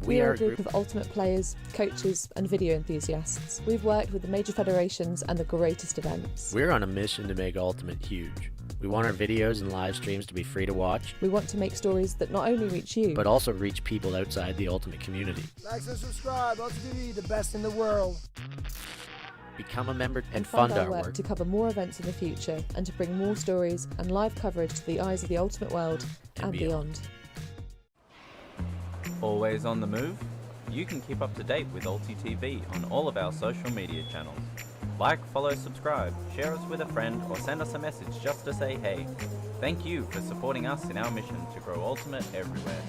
We are a group of ultimate players, coaches and video enthusiasts. We've worked with the major federations and the greatest events. We're on a mission to make Ultimate huge. We want our videos and live streams to be free to watch. We want to make stories that not only reach you, but also reach people outside the Ultimate community. Like and subscribe, ULTI.TV, the best in the world. Become a member and fund fund our work to cover more events in the future and to bring more stories and live coverage to the eyes of the Ultimate world and beyond. Always on the move? You can keep up to date with ULTI.TV on all of our social media channels. Like, follow, subscribe, share us with a friend, or send us a message just to say hey. Thank you for supporting us in our mission to grow Ultimate everywhere.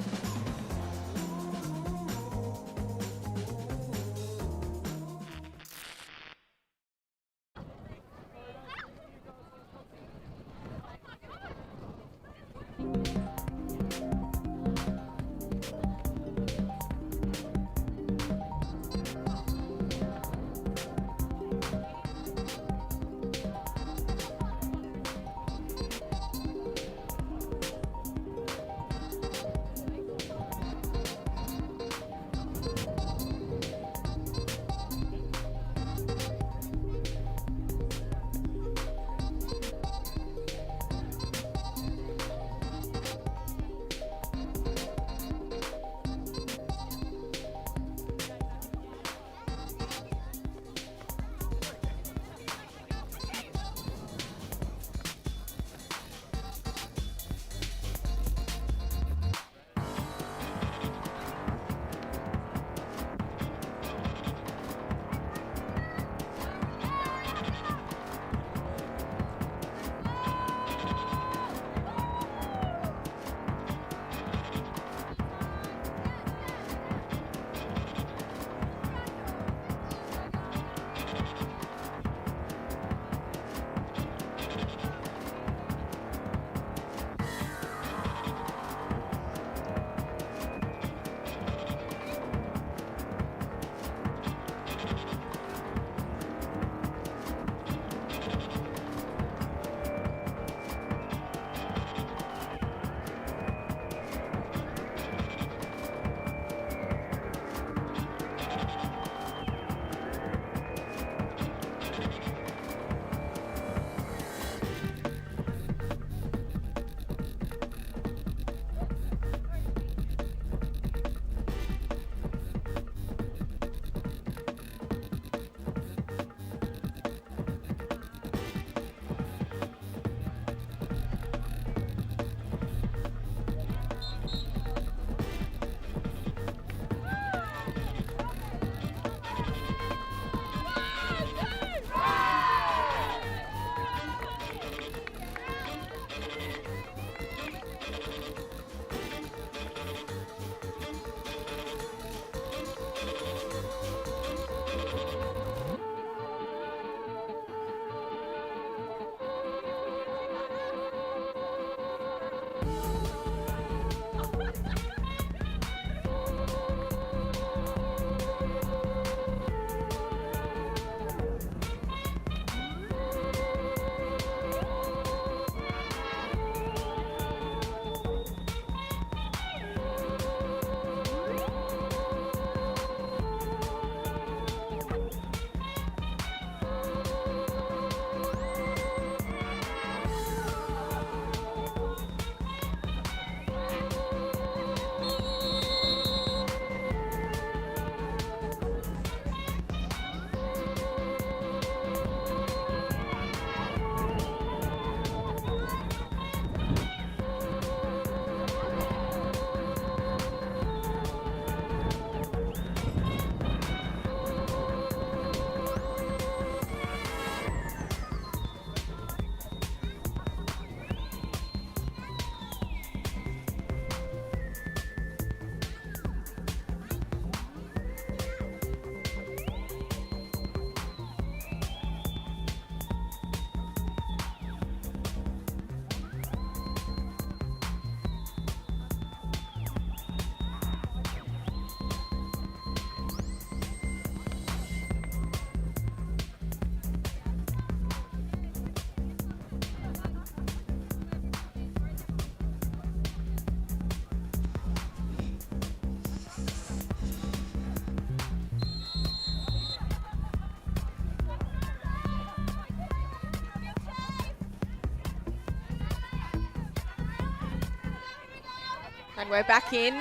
And we're back in.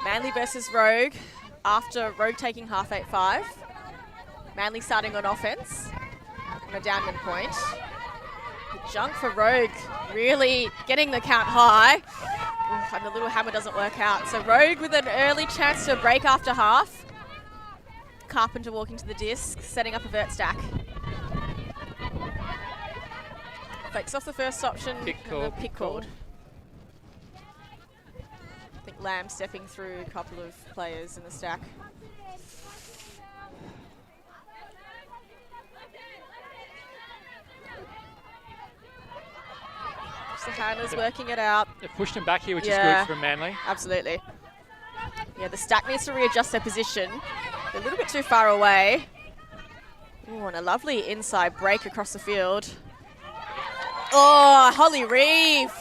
Manly versus Rogue after Rogue taking half 8-5. Manly starting on offense on a downwind point. The junk for Rogue really getting the count high. Ooh, and the little hammer doesn't work out. So Rogue with an early chance to break after half. Carpenter walking to the disc, setting up a vert stack. Fakes off the first option. Pick and called. a pick called. I think Lamb stepping through a couple of players in the stack. The handlers working it out. They've pushed him back here, which is good for Manly. Absolutely. Yeah, the stack needs to readjust their position. They're a little bit too far away. Ooh, and a lovely inside break across the field. Oh, Holly Reeve.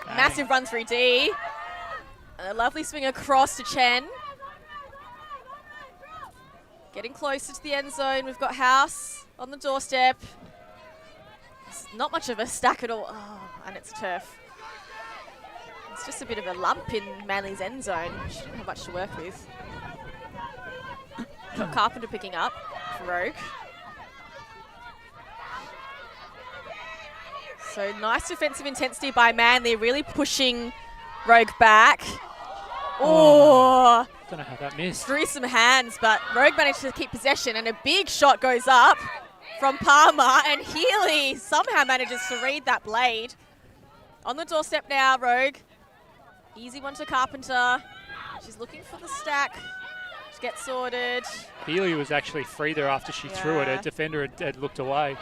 Massive run through D. And a lovely swing across to Chen. Getting closer to the end zone. We've got House on the doorstep. It's not much of a stack at all. Oh, and it's turf. It's just a bit of a lump in Manly's end zone. She didn't have much to work with. Got Carpenter picking up for Rogue. So nice defensive intensity by Manly, really pushing Rogue back. Oh, Don't know how that missed. through some hands, but Rogue managed to keep possession, and a big shot goes up from Palmer, and Healy somehow manages to read that blade. On the doorstep now, Rogue. Easy one to Carpenter. She's looking for the stack to get sorted. Healy was actually free there after she threw it. Her defender had looked away.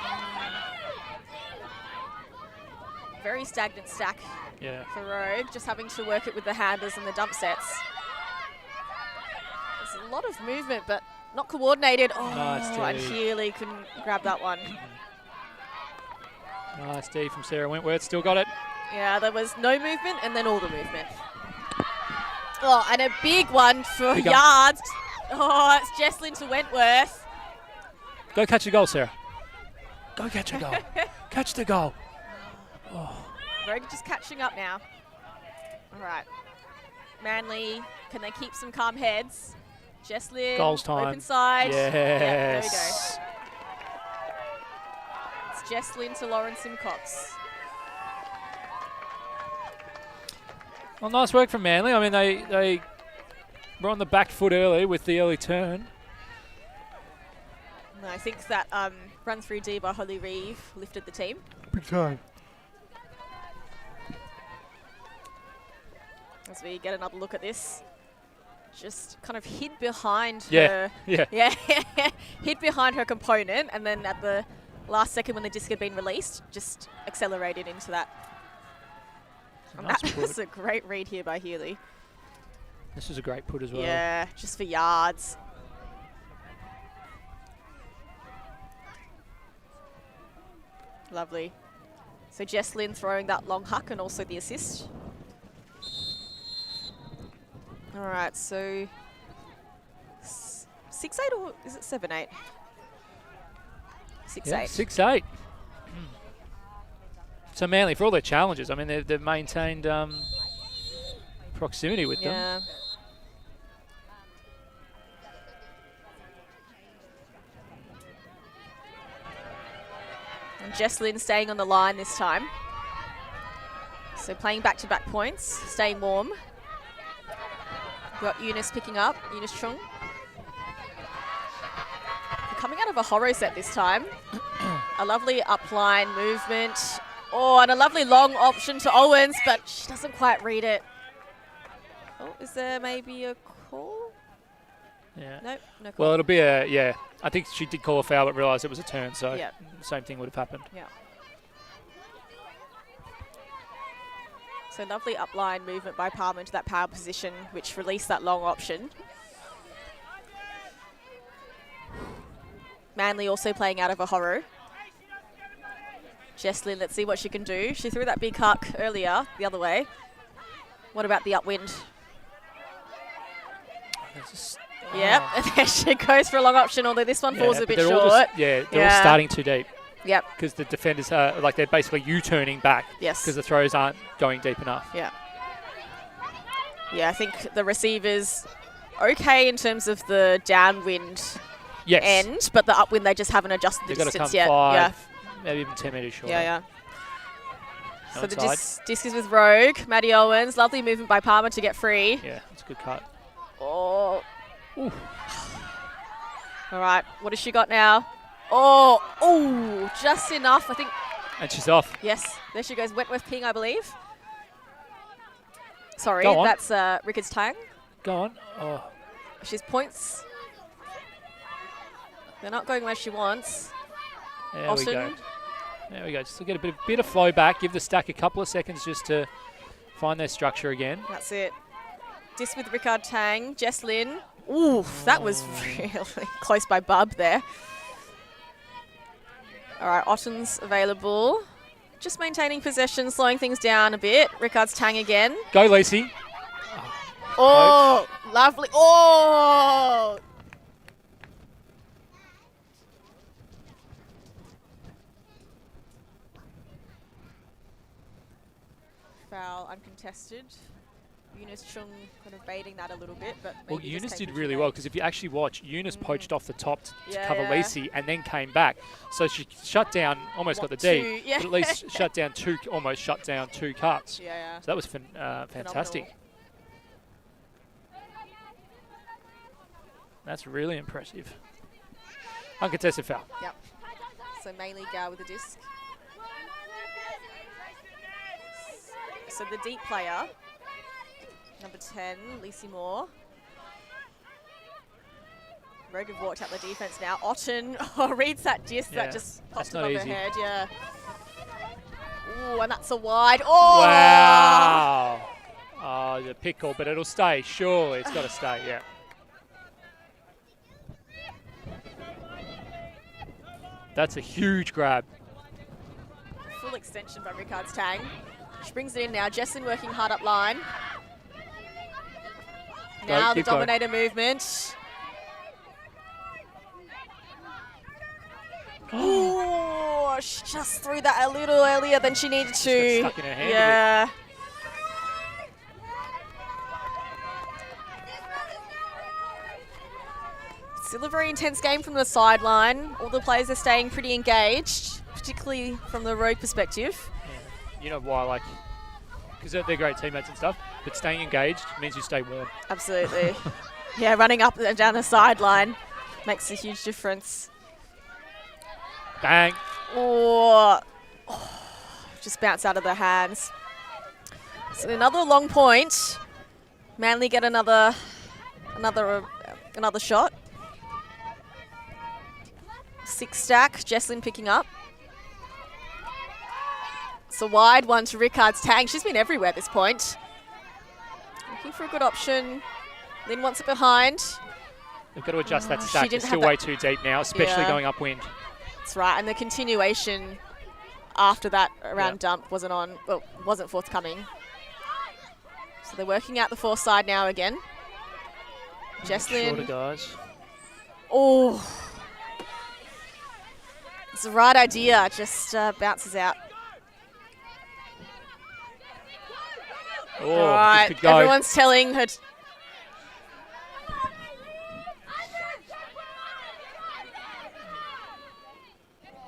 Very stagnant stack Yeah. for Rogue, just having to work it with the handlers and the dump sets. There's a lot of movement, but not coordinated. Oh, Nice D. and Healy couldn't grab that one. Nice D from Sarah Wentworth. Still got it. Yeah, there was no movement and then all the movement. Oh, and a big one for Big yards. Oh, it's Jesslyn to Wentworth. Go catch the goal, Sarah. Go catch a goal. Catch the goal. Rogue just catching up now. All right. Manly, can they keep some calm heads? Jesslyn, Goals time. open side. Yes. Yeah, there we go. It's Jesslyn to Lawrence Simcox. Well, nice work from Manly. I mean, they were on the back foot early with the early turn. And I think that run through D by Holly Reeve lifted the team. Big time. As we get another look at this. Just kind of hid behind Yeah, her. yeah. Yeah, hid behind her component, and then at the last second when the disc had been released, just accelerated into that. And Nice that put. was a great read here by Healy. This was a great put as well. Yeah, just for yards. Lovely. So Jesslyn throwing that long huck and also the assist. All right, so 6-8 or is it 7-8? 6-8. Yeah, 6-8. So Manly, for all their challenges, I mean, they've maintained proximity with them. Yeah. And Jesslyn staying on the line this time. So playing back-to-back points, staying warm. Got Eunice picking up, Eunice Chung. Coming out of a horror set this time. A lovely upline movement. Oh, and a lovely long option to Owens, but she doesn't quite read it. Oh, is there maybe a call? Yeah. Nope, no call. Well, it'll be a, yeah. I think she did call a foul, but realised it was a turn, so Yeah. same thing would have happened. Yeah. So lovely upline movement by Palmer into that power position, which released that long option. Manly also playing out of a horror. Jesslyn, let's see what she can do. She threw that big huck earlier, the other way. What about the upwind? Yep, and there she goes for a long option, although this one falls a bit they're short. all just, they're all starting too deep. Yep. Because the defenders are, like, they're basically U-turning back. Yes. Because the throws aren't going deep enough. Yeah. Yeah, I think the receiver's okay in terms of the downwind end, but the upwind, they just haven't adjusted the distance yet. Maybe even 10 metres shorter. Yeah. So the disc is with Rogue. Maddie Owens, lovely movement by Palmer to get free. Yeah, it's a good cut. Oh. Ooh. All right, what has she got now? Oh, just enough, I think. And she's off. Yes, there she goes. Wentworth Ping, I believe. Sorry, Go on. that's Rickard's Tang. Go on. Oh. She's points. They're not going where she wants. There we go. There we go. Just to get a bit of flow back. Give the stack a couple of seconds just to find their structure again. That's it. Disc with Rickard Tang. Jess Lynn. Ooh, that was really close by Bub there. All right, Otten's available. Just maintaining possession, slowing things down a bit. Rickard's Tang again. Go, Lacey. Oh, lovely. Oh! Foul, uncontested. Eunice Chung kind of baiting that a little bit, but well, Eunice did really well because if you actually watch, Eunice poached off the top to cover Lacey and then came back. So she shut down, almost got the D, but at least shut down almost shut down two cuts. So that was fantastic. That's really impressive. Uncontested foul. Yep. So mainly Gow with the disc. So the deep player, number 10, Lacey Moore. Rogue have walked out the defense now. Otten reads that disc that just popped above her head. Yeah. Ooh, and that's a wide. Oh! Wow. Oh, the pickle, but it'll stay. Surely, it's got to stay. Yeah. That's a huge grab. Full extension by Rickard's Tang. She brings it in now. Jesslyn working hard up line. Now the dominator movement. Oh, she just threw that a little earlier than she needed to. Stuck in her hand. Still a very intense game from the sideline. All the players are staying pretty engaged, particularly from the Rogue perspective. Yeah. You know why, like, because they're great teammates and stuff, but staying engaged means you stay warm. Absolutely. Yeah, running up and down the sideline makes a huge difference. Bang. Oh, just bounce out of their hands. So another long point. Manly get another shot. 6 stack, Jesslyn picking up. It's a wide one to Rickard's Tang. She's been everywhere at this point. Looking for a good option. Lynn wants it behind. They've got to adjust that stack. It's still way too deep now, especially going upwind. That's right, and the continuation after that around dump wasn't forthcoming. So they're working out the force side now again. Jesslyn. Shorter guys. Oh. It's the right idea, just bounces out. Oh, all right, everyone's telling her.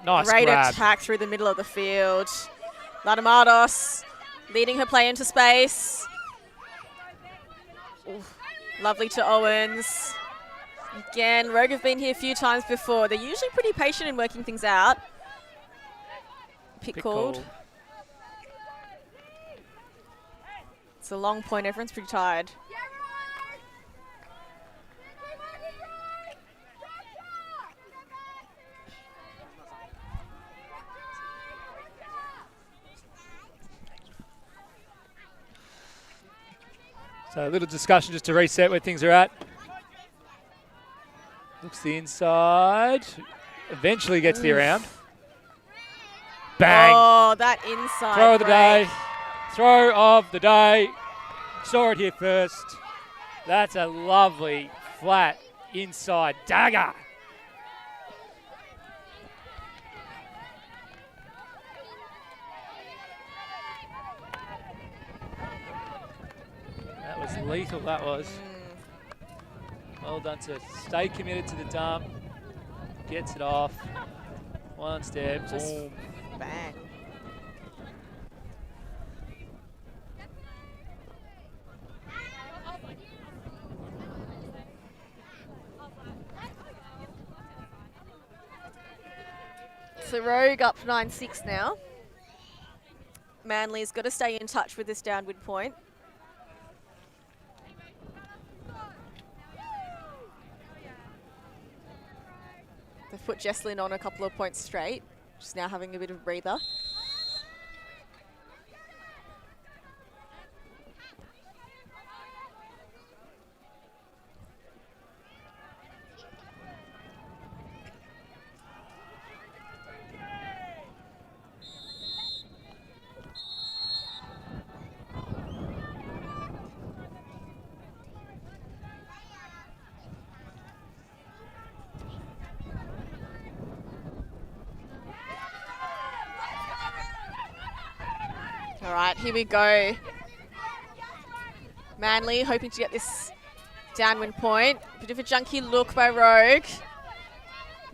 Nice Great grab. attack through the middle of the field. Latamados leading her play into space. Ooh, lovely to Owens. Again, Rogue have been here a few times before. They're usually pretty patient in working things out. Pick called. It's a long point. Everyone's pretty tired. So a little discussion just to reset where things are at. Looks the inside. Eventually gets the around. Bang. Oh, that inside Throw of the break. day. Throw of the day. Saw it here first. That's a lovely flat inside dagger. lethal that was. Well done to stay committed to the dump. Gets it off. One step. Just Boom. bang. So Rogue up 9-6 now. Manly's got to stay in touch with this downwind point. They've put Jesslyn on a couple of points straight. She's now having a bit of a breather. All right, here we go. Manly hoping to get this downwind point. Bit of a junky look by Rogue.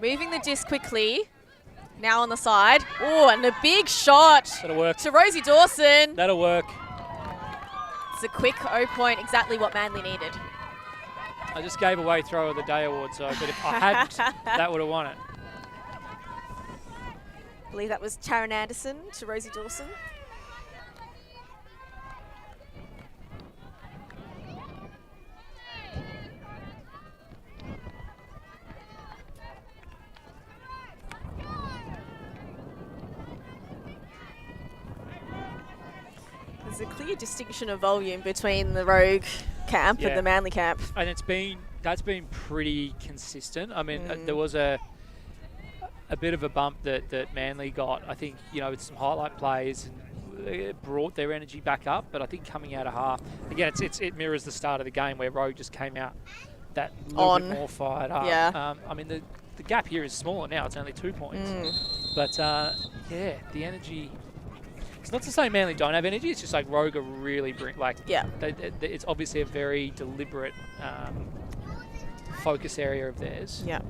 Moving the disc quickly. Now on the side. Oh, and a big shot. That'll work. To Rosie Dawson. That'll work. It's a quick O point, exactly what Manly needed. I just gave away Throw of the Day award, so but if I hadn't, that would have won it. I believe that was Taryn Anderson to Rosie Dawson. There's a clear distinction of volume between the Rogue camp and the Manly camp. And that's been pretty consistent. I mean, there was a bit of a bump that Manly got. I think, you know, with some highlight plays, and it brought their energy back up. But I think coming out of half, again, it mirrors the start of the game where Rogue just came out that little bit more fired up. Yeah. I mean, the gap here is smaller now. It's only 2 points. But yeah, the energy. It's not to say Manly don't have energy. It's just like Rogue are really it's obviously a very deliberate focus area of theirs. Yeah.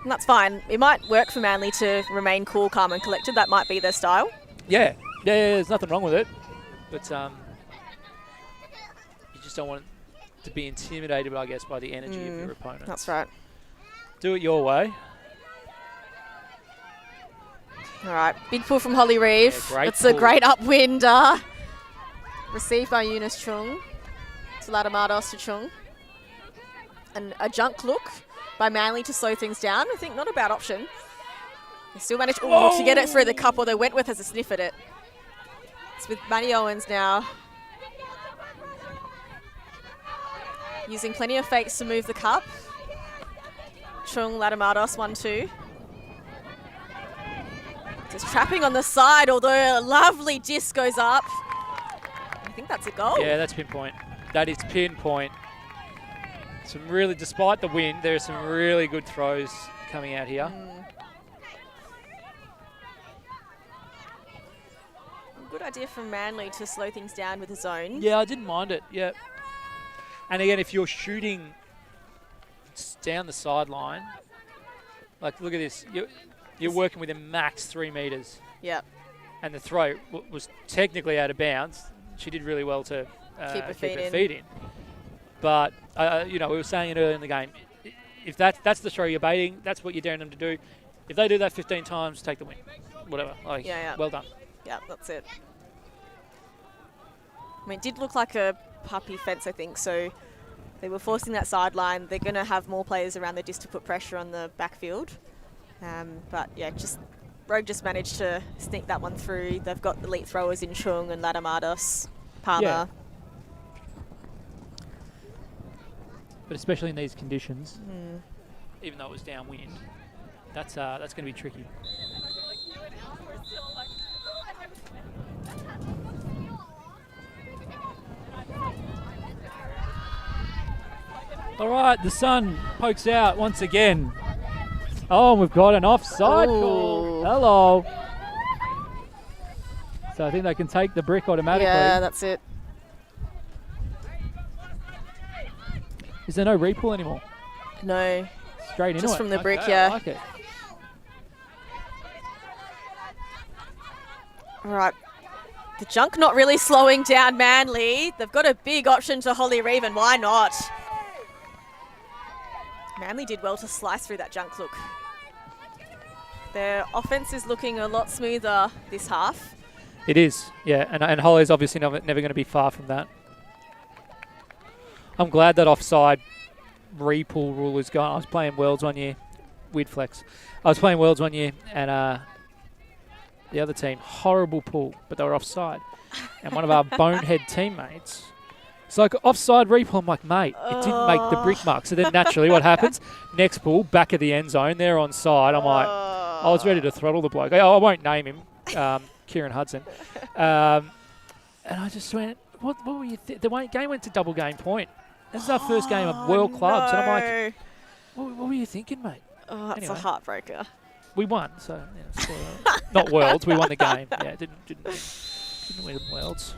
And that's fine. It might work for Manly to remain cool, calm and collected. That might be their style. Yeah, there's nothing wrong with it. But you just don't want to be intimidated, I guess, by the energy of your opponent. That's right. Do it your way. All right, big pull from Holly Reeve. Yeah, it's a great upwind. Received by Eunice Chung. To Ladamados to Chung. And a junk look by Manly to slow things down. I think not a bad option. They still managed to get it through the cup, although Wentworth has a sniff at it. It's with Manny Owens now. Using plenty of fakes to move the cup. Chung, Ladamados, 1-2. Just trapping on the side, although a lovely disc goes up. I think that's a goal. Yeah, that's pinpoint. That is pinpoint. Some really, despite the wind, there are some really good throws coming out here. Good idea from Manly to slow things down with the zone. Yeah, I didn't mind it. Yeah. And again, if you're shooting down the sideline, like look at this. You're working with a max 3 meters. Yep. And the throw was technically out of bounds. She did really well to keep her feet in. But, you know, we were saying it earlier in the game. If that's the throw you're baiting, that's what you're daring them to do. If they do that 15 times, take the win. Whatever. Like, well done. Yeah, that's it. I mean, it did look like a puppy fence, I think. So they were forcing that sideline. They're going to have more players around the disc to put pressure on the backfield. But yeah, Rogue just managed to sneak that one through. They've got elite throwers in Chung and Ladamados, Palmer. Yeah. But especially in these conditions, even though it was downwind, that's going to be tricky. All right, the sun pokes out once again. Oh, we've got an offside call. Hello. So I think they can take the brick automatically. Yeah, that's it. Is there no repull anymore? No. Straight into it. Just from the brick, Okay, yeah. I like it. All right. The junk not really slowing down Manly. They've got a big option to Holly Reeve, and why not? Manly did well to slice through that junk look. Their offense is looking a lot smoother this half. It is, yeah, and Holly's obviously never going to be far from that. I'm glad that offside repull rule is gone. I was playing Worlds one year, weird flex. I was playing Worlds one year, and the other team, horrible pull, but they were offside. And one of our bonehead teammates, it's like offside repull. I'm like, mate, it didn't make the brick mark. So then naturally what happens? Next pull, back of the end zone, they're onside. I'm like, I was ready to throttle the bloke. I won't name him, Kieran Hudson. And I just went, what were you the game went to double game point. This is our first game of world clubs. And I'm like, what were you thinking, mate? Oh, that's Anyway. a heartbreaker. We won, so not Worlds. We won the game. Yeah, didn't win Worlds.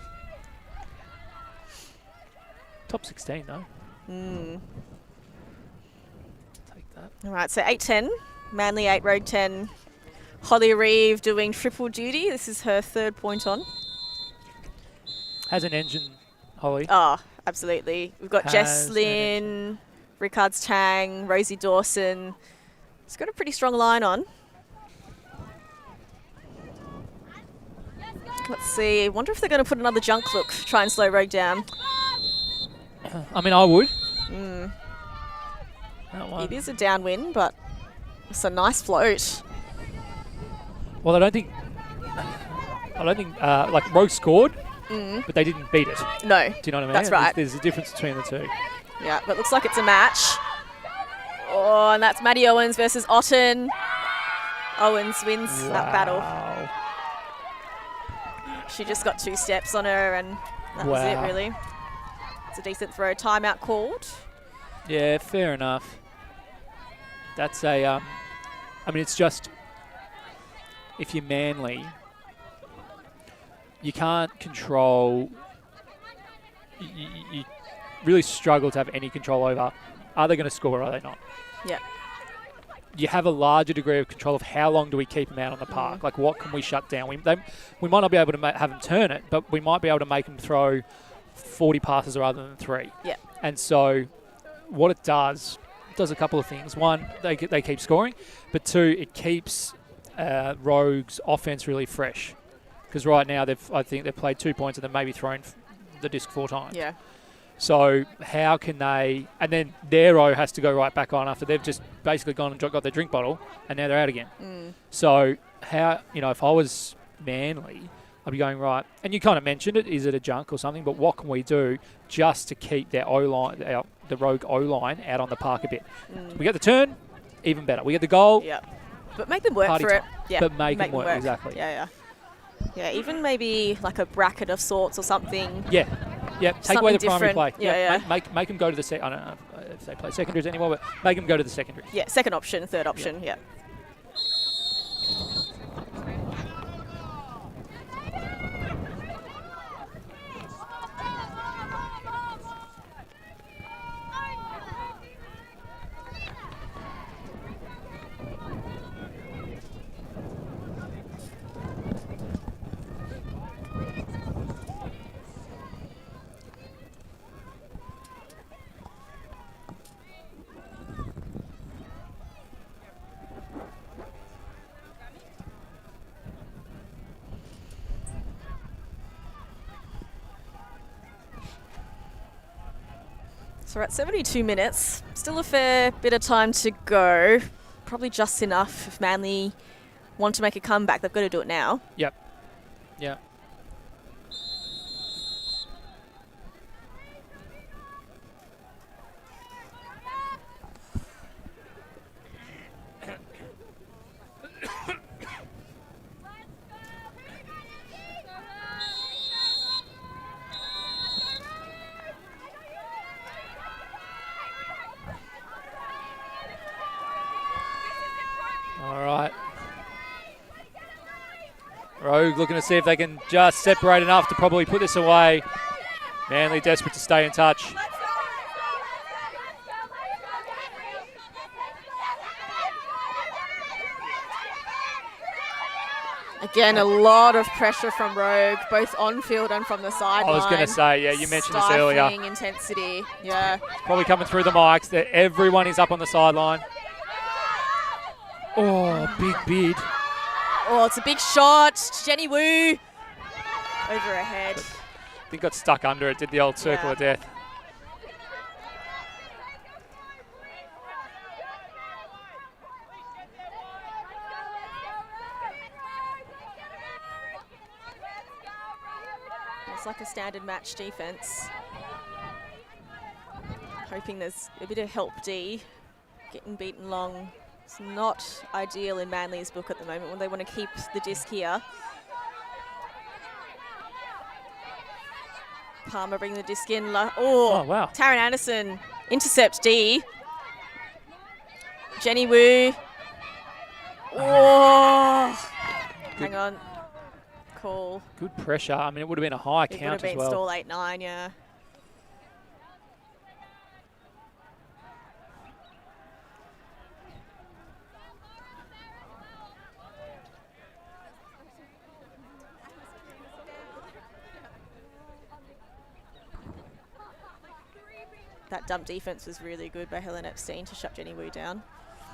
Top 16 though. Take that. All right, so 8-10. Manly 8, Rogue 10. Holly Reeve doing triple duty. This is her 3rd point on. Has an engine, Holly. Oh, absolutely. We've got Has an Jesslyn, Rickards Tang, Rosie Dawson. It's got a pretty strong line on. Let's see. Wonder if they're going to put another junk look, try and slow Rogue down. I mean, I would. That one. It is a downwind, but it's a nice float. Well, I don't think like Rogue scored, but they didn't beat it. No. Do you know what I mean? That's right. There's a difference between the two. Yeah, but looks like it's a match. Oh, and that's Maddie Owens versus Otten. Owens wins that battle. She just got 2 steps on her, and that was it, really. It's a decent throw. Timeout called. Yeah, fair enough. That's a, I mean, it's just, if you're Manly, you can't control, you really struggle to have any control over, are they going to score or are they not? Yeah. You have a larger degree of control of how long do we keep them out on the park. Like, what can we shut down? We might not be able to have them turn it, but we might be able to make them throw 40 passes rather than 3. Yeah. And so what it does a couple of things. One, they keep scoring, but 2, it keeps Rogue's offense really fresh. Because right now, I think they've played 2 points and they've maybe thrown the disc 4 times. Yeah. So how can they, and then their row has to go right back on after they've just basically gone and got their drink bottle and now they're out again. So how, if I was Manly, I'd be going, right, and you kind of mentioned it, is it a junk or something, but what can we do just to keep their O-line, the Rogue O-line out on the park a bit? We get the turn, even better. We get the goal. Yeah. But make them work Party for time. it. Yeah. But make them work, exactly. Yeah. Yeah, even maybe like a bracket of sorts or something. Yeah. Take away the primary play. Yeah. Make them go to the I don't know if they play secondaries anymore, but make them go to the secondaries. Yeah, second option, third option, yeah. So we're at 72 minutes. Still a fair bit of time to go. Probably just enough if Manly want to make a comeback. They've got to do it now. Yep. All right. Rogue looking to see if they can just separate enough to probably put this away. Manly desperate to stay in touch. Again, a lot of pressure from Rogue, both on field and from the sideline. I was going to say, yeah, you mentioned this earlier. Stifling intensity, yeah. Probably coming through the mics that everyone is up on the sideline. Oh, big bid. Oh, it's a big shot. Jenny Wu over her head. I think got stuck under it, did the old circle of death. It's like a standard match defense. Hoping there's a bit of help D. Getting beaten long. It's not ideal in Manly's book at the moment when they want to keep the disc here. Palmer bringing the disc in. Oh, wow. Taryn Anderson intercept D. Jenny Wu. Oh, hang on. Call. Good pressure. I mean, it would have been a high count as well. It would have been stall 8-9, yeah. That dump defense was really good by Helen Epstein to shut Jenny Wu down.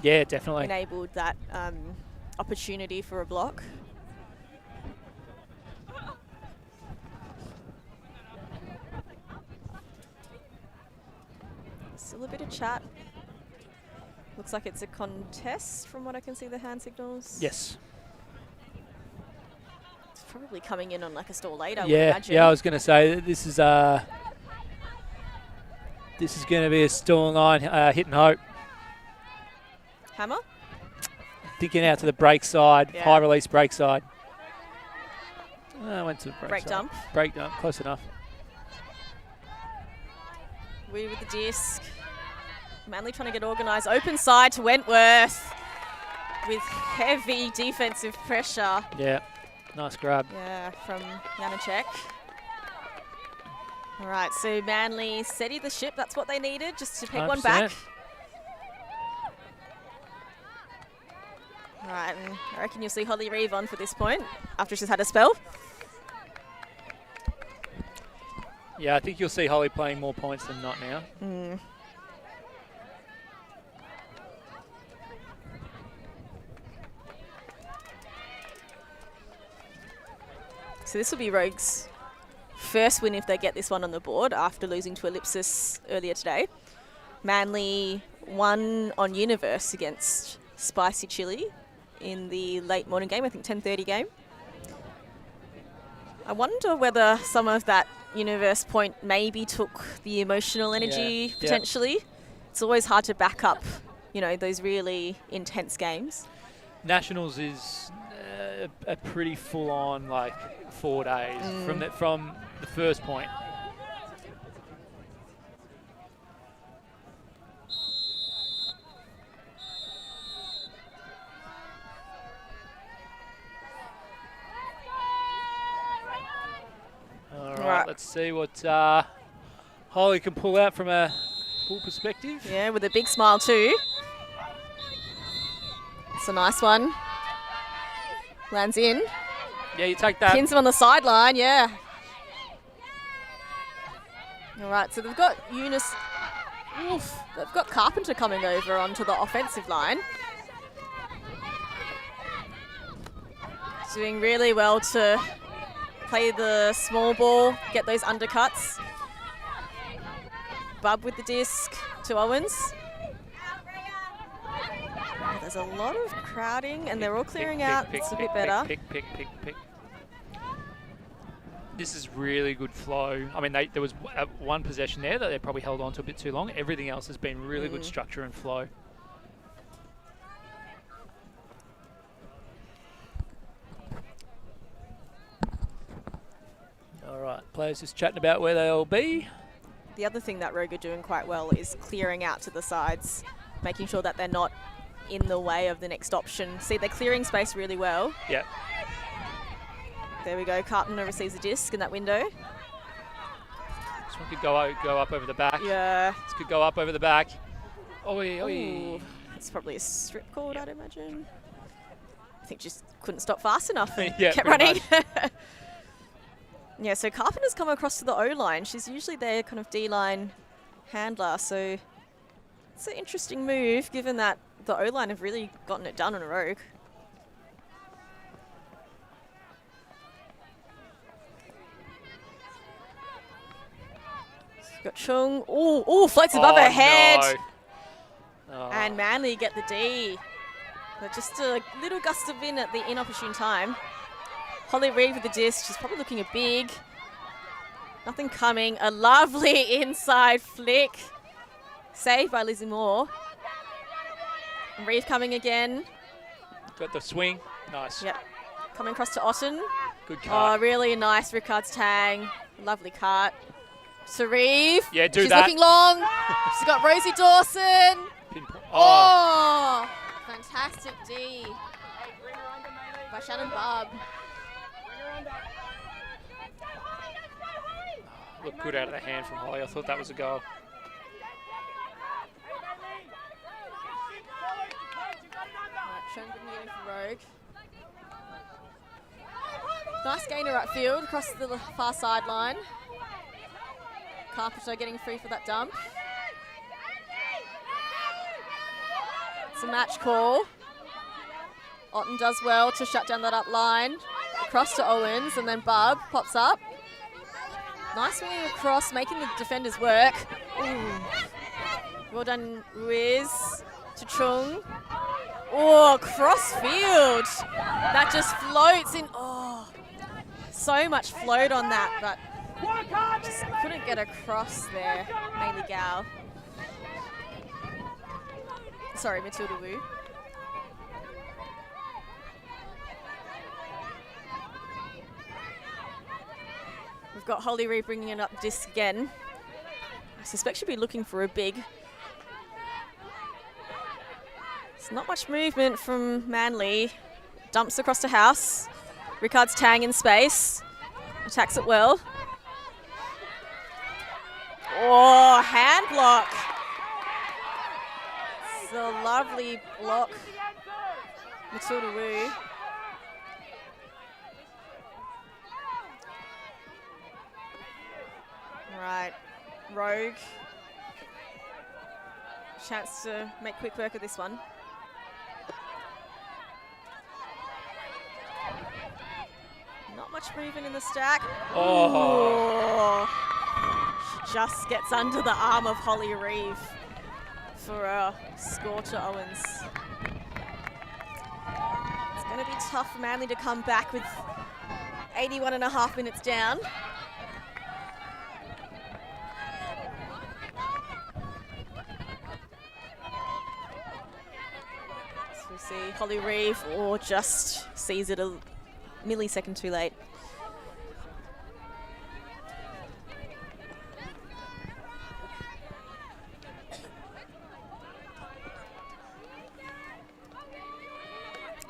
Yeah, definitely. Enabled that opportunity for a block. Still a bit of chat. Looks like it's a contest from what I can see the hand signals. Yes. It's probably coming in on like a stall 8, I would Yeah, imagine. yeah, I was going to say that this is going to be a stall line, hit and hope. Hammer? Thinking out to the break side, Yeah. high release break side. Went to the break Break side. dump. Break dump, close enough. Wu with the disc. Manly trying to get organised. Open side to Wentworth with heavy defensive pressure. Yeah, nice grab. Yeah, from Janacek. All right, so Manly steady the ship. That's what they needed, just to pick one back. 100%. All right, and I reckon you'll see Holly Reeve on for this point after she's had a spell. Yeah, I think you'll see Holly playing more points than not now. So this will be Rogue's first win if they get this one on the board after losing to Ellipsis earlier today. Manly won on Universe against Spicy Chili in the late morning game, I think 10:30 game. I wonder whether some of that Universe point maybe took the emotional energy potentially. It's always hard to back up, you know, those really intense games. Nationals is a pretty full-on, like, 4 days from the first point. All right, let's see what Holly can pull out from a full perspective. Yeah, with a big smile too. It's a nice one. Lands in. Yeah, you take that. Pins him on the sideline, yeah. All right, so they've got Eunice. Oof, they've got Carpenter coming over onto the offensive line. Doing really well to play the small ball, get those undercuts. Bub with the disc to Owens. There's a lot of crowding and they're all clearing out. It's a bit better. Pick. This is really good flow. I mean, there was one possession there that they probably held on to a bit too long. Everything else has been really good structure and flow. All right, players just chatting about where they'll be. The other thing that Rogue are doing quite well is clearing out to the sides, making sure that they're not in the way of the next option. See, they're clearing space really well. Yep. There we go. Carpenter receives a disc in that window. This one could go up over the back. Yeah. This could go up over the back. Oi. Ooh, it's probably a strip cord, I'd imagine. think just couldn't stop fast enough and Yeah, kept pretty running. Yeah, so Carpenter's come across to the O-line. She's usually their kind of D-line handler, so it's an interesting move given that the O-line have really gotten it done on a Rogue. Got Chung. Oh, floats above her head. No. Oh. And Manly get the D. But just a little gust of wind at the inopportune time. Holly Reid with the disc. She's probably looking a big. Nothing coming. A lovely inside flick. Saved by Lizzie Moore. And Reeve coming again. Got the swing. Nice. Yep. Coming across to Otten. Good cut. Oh, really nice Rickard's tang. Lovely cut. To Reeve. Yeah, do She's that. looking long. She's got Rosie Dawson. Oh, fantastic D by Shannon Barb. Looked good out of the hand from Holly. I thought that was a goal. Right, for Rogue. Nice gainer at field across the far sideline. Carpenter getting free for that dump. It's a match call. Otten does well to shut down that up line. Across to Owens, and then Barb pops up. Nice swinging across, making the defenders work. Ooh. Well done, Ruiz to Chung. Oh, cross field. That just floats in. Oh, so much float on that, but just couldn't get across there. Mainly Gal. Sorry, Matilda Wu. We've got Holly Reid bringing it up disc again. I suspect she'll be looking for a big. It's not much movement from Manly. Dumps across to House. Rickard's tang in space. Attacks it well. Oh, hand block. It's a lovely block. Matilda Wu. Right, Rogue. Chance to make quick work of this one. Not much movement in the stack. Oh. She just gets under the arm of Holly Reeve for a score to Owens. It's going to be tough for Manly to come back with 81.5 minutes down. So we'll see Holly Reeve or just sees it a millisecond too late.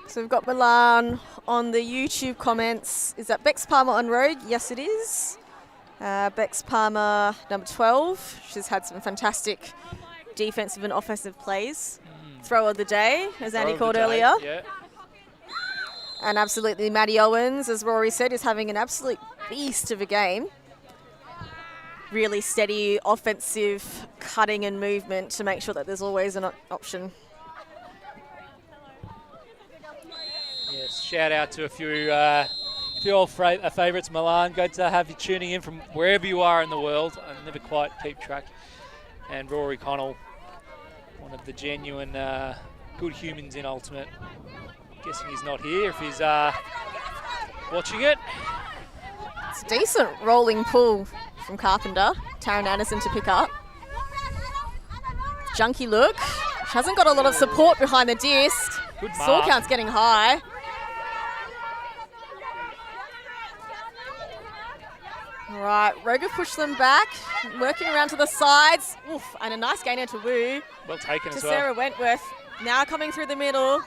So we've got Milan on the YouTube comments. Is that Bex Palmer on Rogue? Yes, it is. Bex Palmer, number 12. She's had some fantastic defensive and offensive plays. Throw of the day, as Andy called earlier. Yeah. And absolutely, Maddie Owens, as Rory said, is having an absolute beast of a game. Really steady, offensive cutting and movement to make sure that there's always an option. Yes, shout out to a few old favourites, Milan. Good to have you tuning in from wherever you are in the world. I never quite keep track. And Rory Connell, one of the genuine good humans in Ultimate. Guessing he's not here if he's watching it. It's a decent rolling pull from Carpenter. Taryn Anderson to pick up. Junky look. She hasn't got a lot of support behind the disc. Good Saw mark. count's getting high. All right, Rogue pushed them back, working around to the sides. Oof, and a nice gainer to Wu. Well taken To as well. Sarah Wentworth. Now coming through the middle.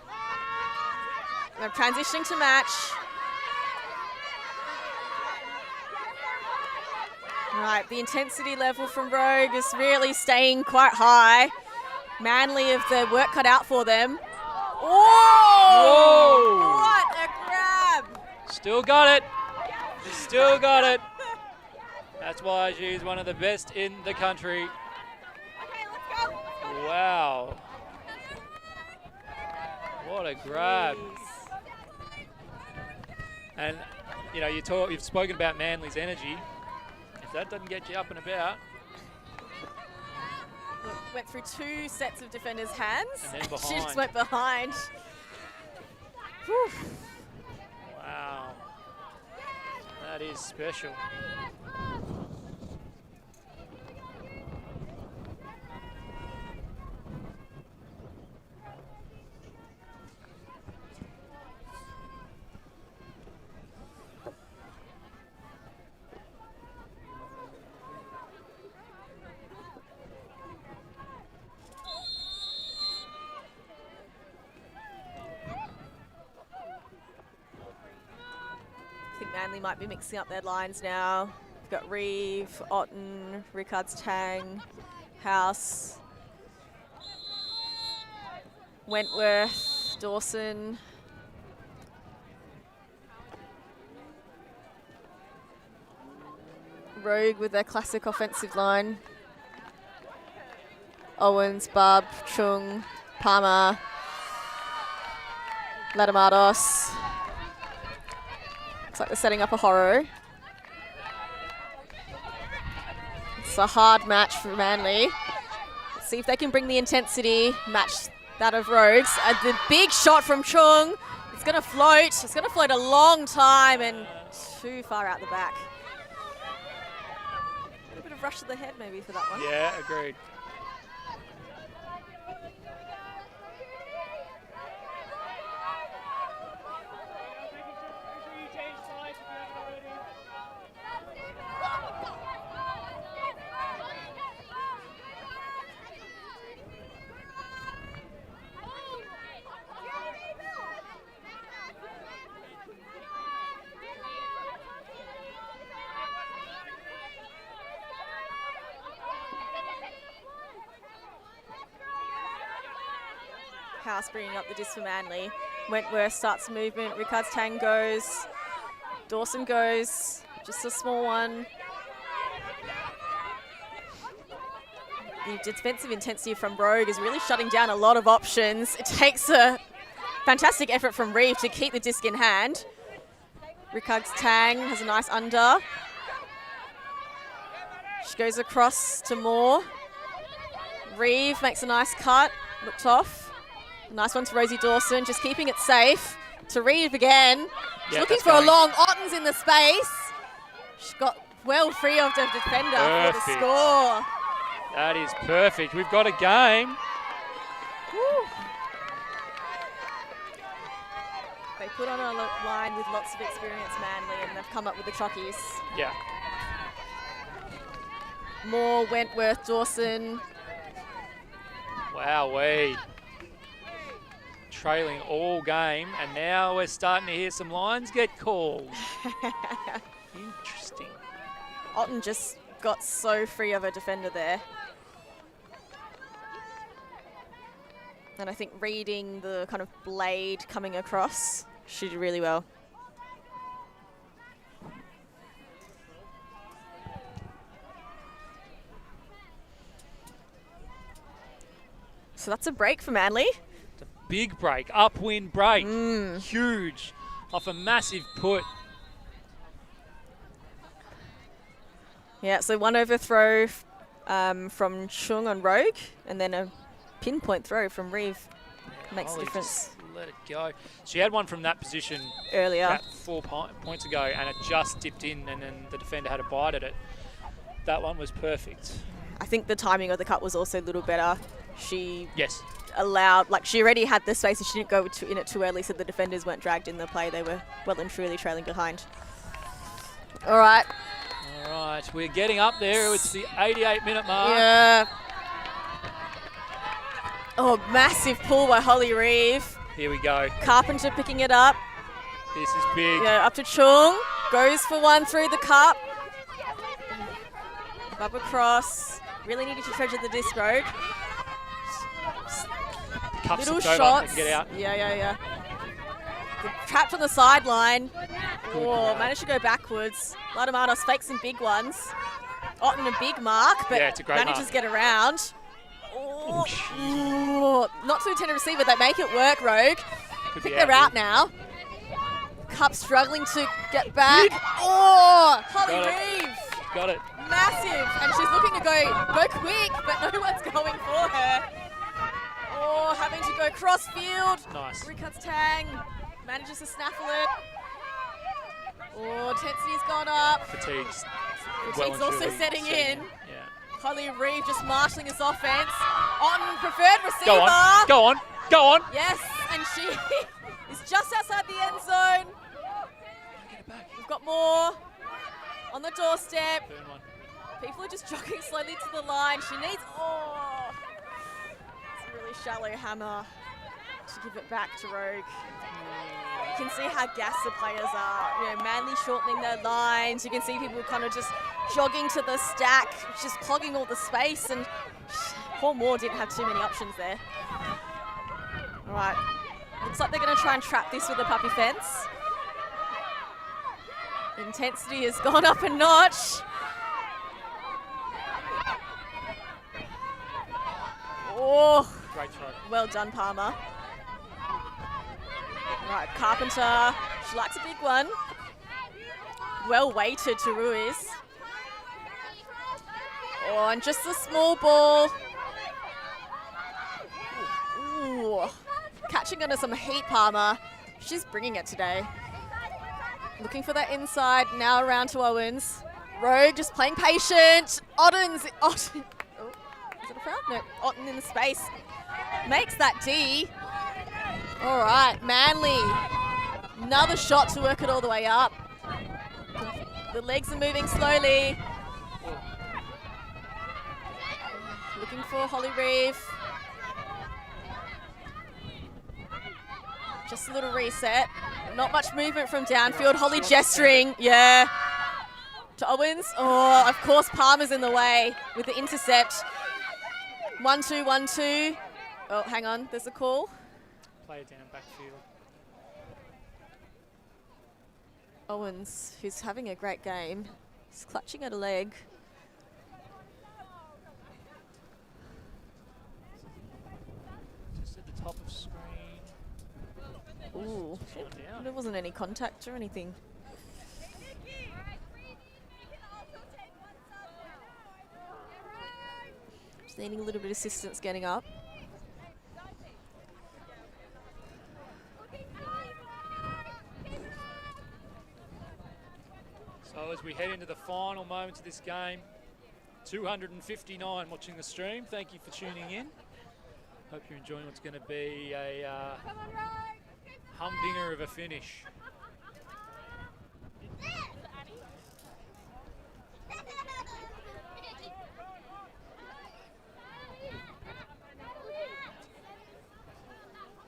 They're transitioning to match. Right, the intensity level from Rogue is really staying quite high. Manly have their work cut out for them. Oh! What a grab! Still got it. Still got it. That's why she's one of the best in the country. Okay, let's go. Wow. What a grab. Jeez. And, you know, you've spoken about Manly's energy. If that doesn't get you up and about. Look, went through 2 sets of defenders' hands. And then She just behind. went behind. Whew. Wow. That is special. I think Manly might be mixing up their lines now. We've got Reeve, Otten, Rickards Tang, House, Wentworth, Dawson. Rogue with their classic offensive line. Owens, Barb, Chung, Palmer, Ladamados. Looks like they're setting up a horror. It's a hard match for Manly. Let's see if they can bring the intensity, match that of Rogues. And the big shot from Chung. It's going to float. It's going to float a long time and too far out the back. A little bit of rush to the head maybe for that one. Yeah, agreed. House bringing up the disc for Manly. Wentworth starts movement. Rickards Tang goes. Dawson goes. Just a small one. The defensive intensity from Rogue is really shutting down a lot of options. It takes a fantastic effort from Reeve to keep the disc in hand. Rickards Tang has a nice under. She goes across to Moore. Reeve makes a nice cut. Looked off. Nice one to Rosie Dawson, just keeping it safe. To Reeve again. She's looking for a long. Otten's in the space. She got well free of the defender for the score. That is perfect. We've got a game. Woo. They put on a line with lots of experience, Manly, and they've come up with the chockies. Yeah. Moore, Wentworth, Dawson. Wowee. Trailing all game, and now we're starting to hear some lines get called. Interesting. Otten just got so free of a defender there. And I think reading the kind of blade coming across, she did really well. So that's a break for Manly. Big break, upwind break, huge, off a massive put. Yeah, so one overthrow from Chung on Rogue, and then a pinpoint throw from Reeve. Makes a difference. Just let it go. She had one from that position Earlier. about 4 points ago, and it just dipped in, and then the defender had a bite at it. That one was perfect. I think the timing of the cut was also a little better. She Yes. allowed, like she already had the space and she didn't go in it too early, so the defenders weren't dragged in the play. They were well and truly trailing behind. All right. All right, we're getting up there. It's the 88-minute mark. Yeah. Oh, massive pull by Holly Reeve. Here we go. Carpenter picking it up. This is big. Yeah, up to Chung. Goes for one through the cup. Up across. Really needed to treasure the disc, Rogue. cups Little it over shots. and get out. Yeah. Trapped on the sideline. Oh, managed to go backwards. Ladamatos fakes some big ones. Otten a big mark, but Yeah, it's a great manages mark. to get around. Oh, not too intended receiver. They make it work, Rogue. I think they're out now. Cup struggling to get back. Oh, Holly Reeve. Got it. Massive. And she's looking to go quick, but no one's going for her. Oh, having to go cross field. Nice. Recuts Tang. Manages to snaffle it. Oh, intensity's gone up. Fatigue's Fatigue's also setting in. Yeah. Holly Reeve just marshalling his offense. On preferred receiver. Go on. Yes, and she is just outside the end zone. We've got more on the doorstep. Burn one. People are just jogging slowly to the line. She needs, it's a really shallow hammer to give it back to Rogue. You can see how gassed the players are. You know, Manly shortening their lines. You can see people kind of just jogging to the stack, just clogging all the space. And Paul Moore didn't have too many options there. All right, looks like they're going to try and trap this with a puppy fence. Intensity has gone up a notch. Oh, Great throw. well done, Palmer. Right, Carpenter, she likes a big one. Well weighted to Ruiz. Oh, and just a small ball. Ooh, catching under some heat, Palmer. She's bringing it today. Looking for that inside, now around to Owens. Rogue just playing patient. Otten, oh, is it a foul? No, Otten in the space. Makes that D. All right, Manly. Another shot to work it all the way up. The legs are moving slowly. Looking for Holly Reeve. Just a little reset. Not much movement from downfield. Holly gesturing. Yeah. To Owens. Oh, of course, Palmer's in the way with the intercept. 1-2, 1-2. Oh, hang on. There's a call. Player down backfield. Owens, who's having a great game. He's clutching at a leg. Just at the top of screen. Ooh. Just gone down. There wasn't any contact or anything. Just needing a little bit of assistance getting up. So as we head into the final moments of this game, 259 watching the stream. Thank you for tuning in. Hope you're enjoying what's going to be a humdinger of a finish.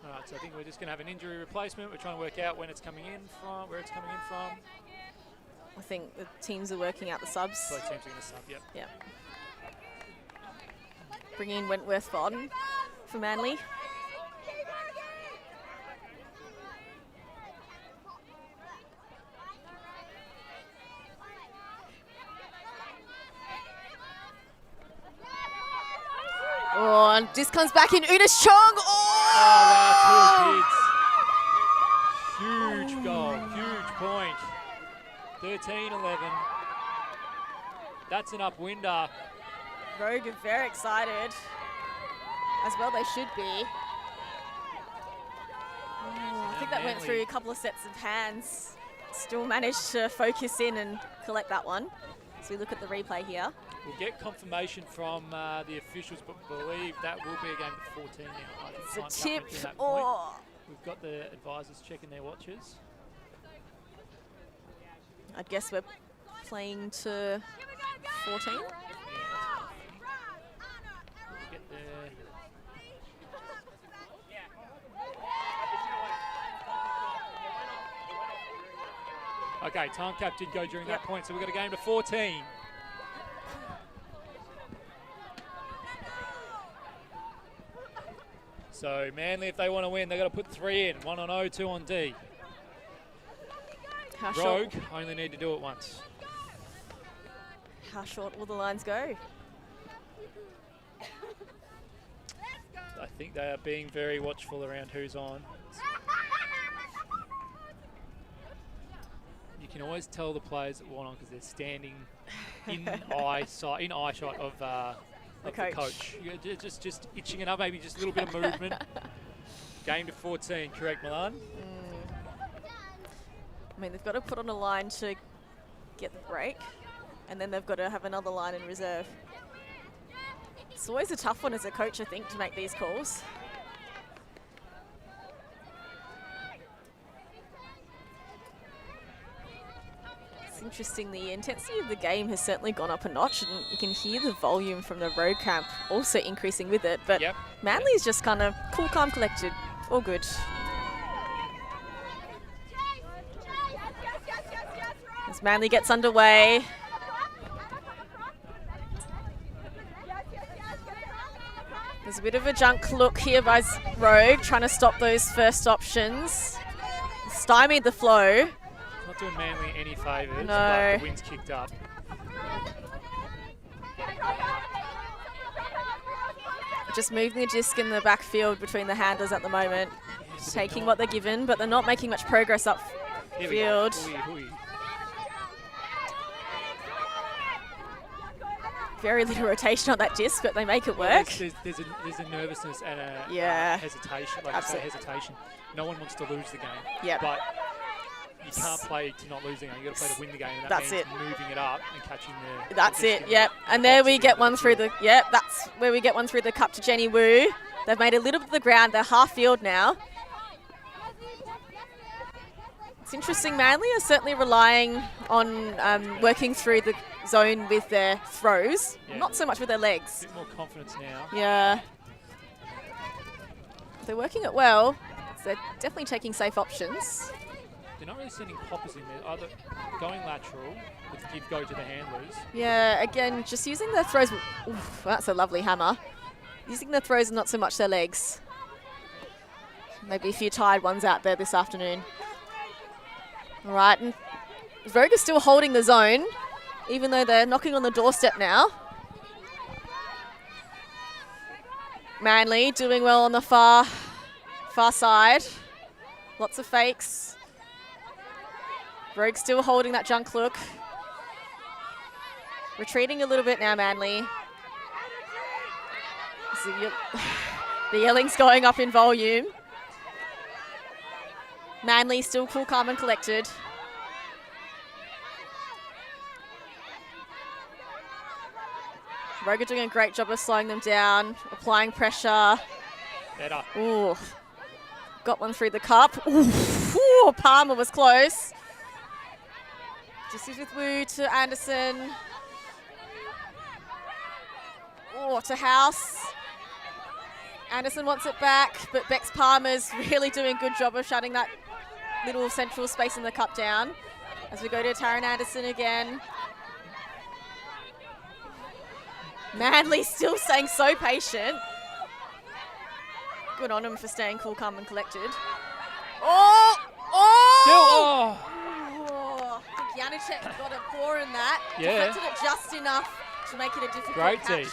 All right, so I think we're just going to have an injury replacement. We're trying to work out when it's coming in from, where it's coming in from. I think the teams are working out the subs. Both teams are going to sub, yep. Yep. Bringing in Wentworth for Otten for Manly. Oh, and this comes back in Unis Chong. Oh, wow, 2 kids. Huge goal, huge point. 13-11. That's an upwinder. Rogue are very excited. As well they should be. Oh, I think that went through a couple of sets of hands. Still managed to focus in and collect that one. So we look at the replay here. We'll get confirmation from the officials, but believe that will be a game of 14 now. It's a tip. Oh. We've got the advisors checking their watches. I guess we're playing to 14. Get the okay, time cap did go during that point, so we've got a game to 14. So Manly, if they want to win, they've got to put 3 in. 1 on O, 2 on D. How Rogue short, only need to do it once. how short will the lines go? I think they are being very watchful around who's on. You can always tell the players that want on because they're standing in eye shot of the coach. You're just itching it up, maybe just a little bit of movement. Game to 14, correct, Milan? I mean, they've got to put on a line to get the break, and then they've got to have another line in reserve. It's always a tough one as a coach, I think, to make these calls. It's interesting, the intensity of the game has certainly gone up a notch, and you can hear the volume from the road camp also increasing with it, but Manly's just kind of cool, calm, collected, all good. As Manly gets underway. There's a bit of a junk look here by Rogue, trying to stop those first options. Stymied the flow. Not doing Manly any favours, No. but the wind's kicked up. Just moving the disc in the backfield between the handlers at the moment. Taking what they're given, but they're not making much progress Here we go. upfield. Hui, hui. Very little rotation on that disc, but they make it work. There's a nervousness and a Yeah. hesitation, like Absolutely. I say, hesitation. No one wants to lose the game. Yep. But you can't play to not lose the game. You've got to play to win the game. And that That's means it. moving it up and catching the That's the it, disc yep. the And there box we at get end one of the through field. the, yep, that's where we get one through the cup to Jenny Wu. They've made a little bit of the ground. They're half field now. It's interesting, Manly are certainly relying on working through the zone with their throws, Yeah. not so much with their A legs. bit more confidence now. Yeah. They're working it well. So they're definitely taking safe options. They're not really sending poppers in there, either going lateral with give go to the handlers. Yeah, again, just using their throws. Oof, that's a lovely hammer. Using their throws and not so much their legs. Maybe a few tired ones out there this afternoon. All right, and Rogue is still holding the zone, even though they're knocking on the doorstep now. Manly doing well on the far side. Lots of fakes. Rogue still holding that junk look. Retreating a little bit now, Manly. So the yelling's going up in volume. Manly still cool, calm and collected. Rogue are doing a great job of slowing them down, applying pressure. Better. Ooh, got one through the cup. Ooh, Palmer was close. This is with Wu to Anderson. Oh, to House. Anderson wants it back, but Bex Palmer's really doing a good job of shutting that little central space in the cup down. As we go to Taryn Anderson again. Manly still staying so patient. Good on him for staying cool, calm and collected. Oh! Still, Oh! oh! Oh, I think Janacek got a paw in that. Yeah. Deflected it just enough to make it a difficult Great catch. D.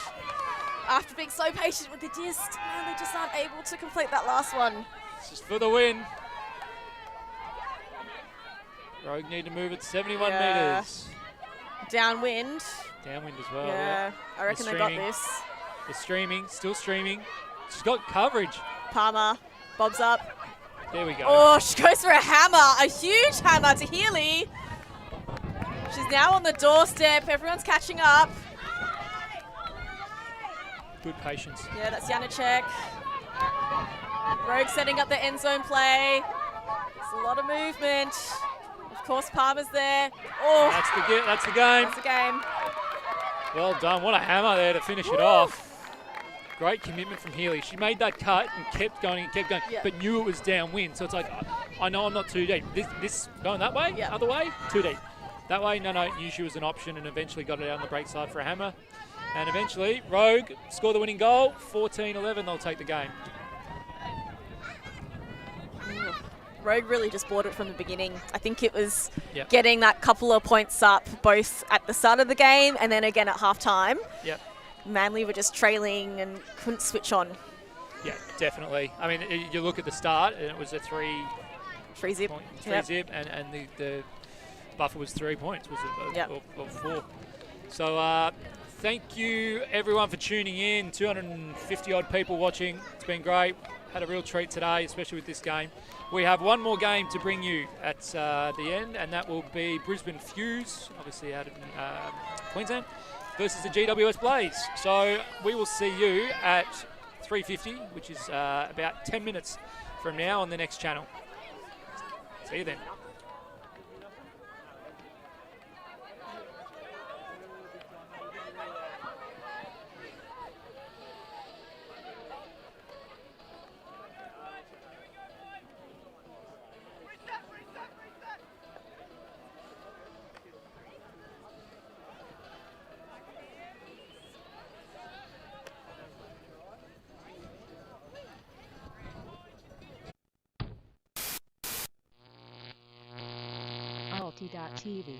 After being so patient with the disc, man, they just aren't able to complete that last one. Just for the win. Rogue need to move it 71 Yeah. metres. Downwind. Downwind as well. Yeah, I reckon they got streaming. this. They're streaming, still streaming. She's got coverage. Palmer bobs up. There we go. Oh, she goes for a hammer, a huge hammer to Healy. She's now on the doorstep. Everyone's catching up. Good patience. Yeah, that's Janacek. Rogue setting up the end zone play. It's a lot of movement. Of course, Palmer's there. Oh, That's the game. that's the game. Well done. What a hammer there to finish it off. Great commitment from Healy. She made that cut and kept going and kept going, Yeah. but knew it was downwind. So it's like, I know I'm not too deep. This going that way, Yeah. other way, too deep. That way, no, knew she was an option and eventually got it out on the break side for a hammer. And eventually, Rogue score the winning goal. 14-11, they'll take the game. Rogue really just bought it from the beginning. I think it was Yep. getting that couple of points up both at the start of the game and then again at half-time. Yep. Manly were just trailing and couldn't switch on. Yeah, definitely. I mean, you look at the start, and it was a three Free-zip. zip, and the buffer was 3 points, was it? Yep. Or 4. So thank you, everyone, for tuning in. 250-odd people watching. It's been great. Had a real treat today, especially with this game. We have one more game to bring you at the end, and that will be Brisbane Fuse, obviously out in Queensland, versus the GWS Blaze. So we will see you at 3:50, which is about 10 minutes from now on the next channel. See you then. ULTI.TV.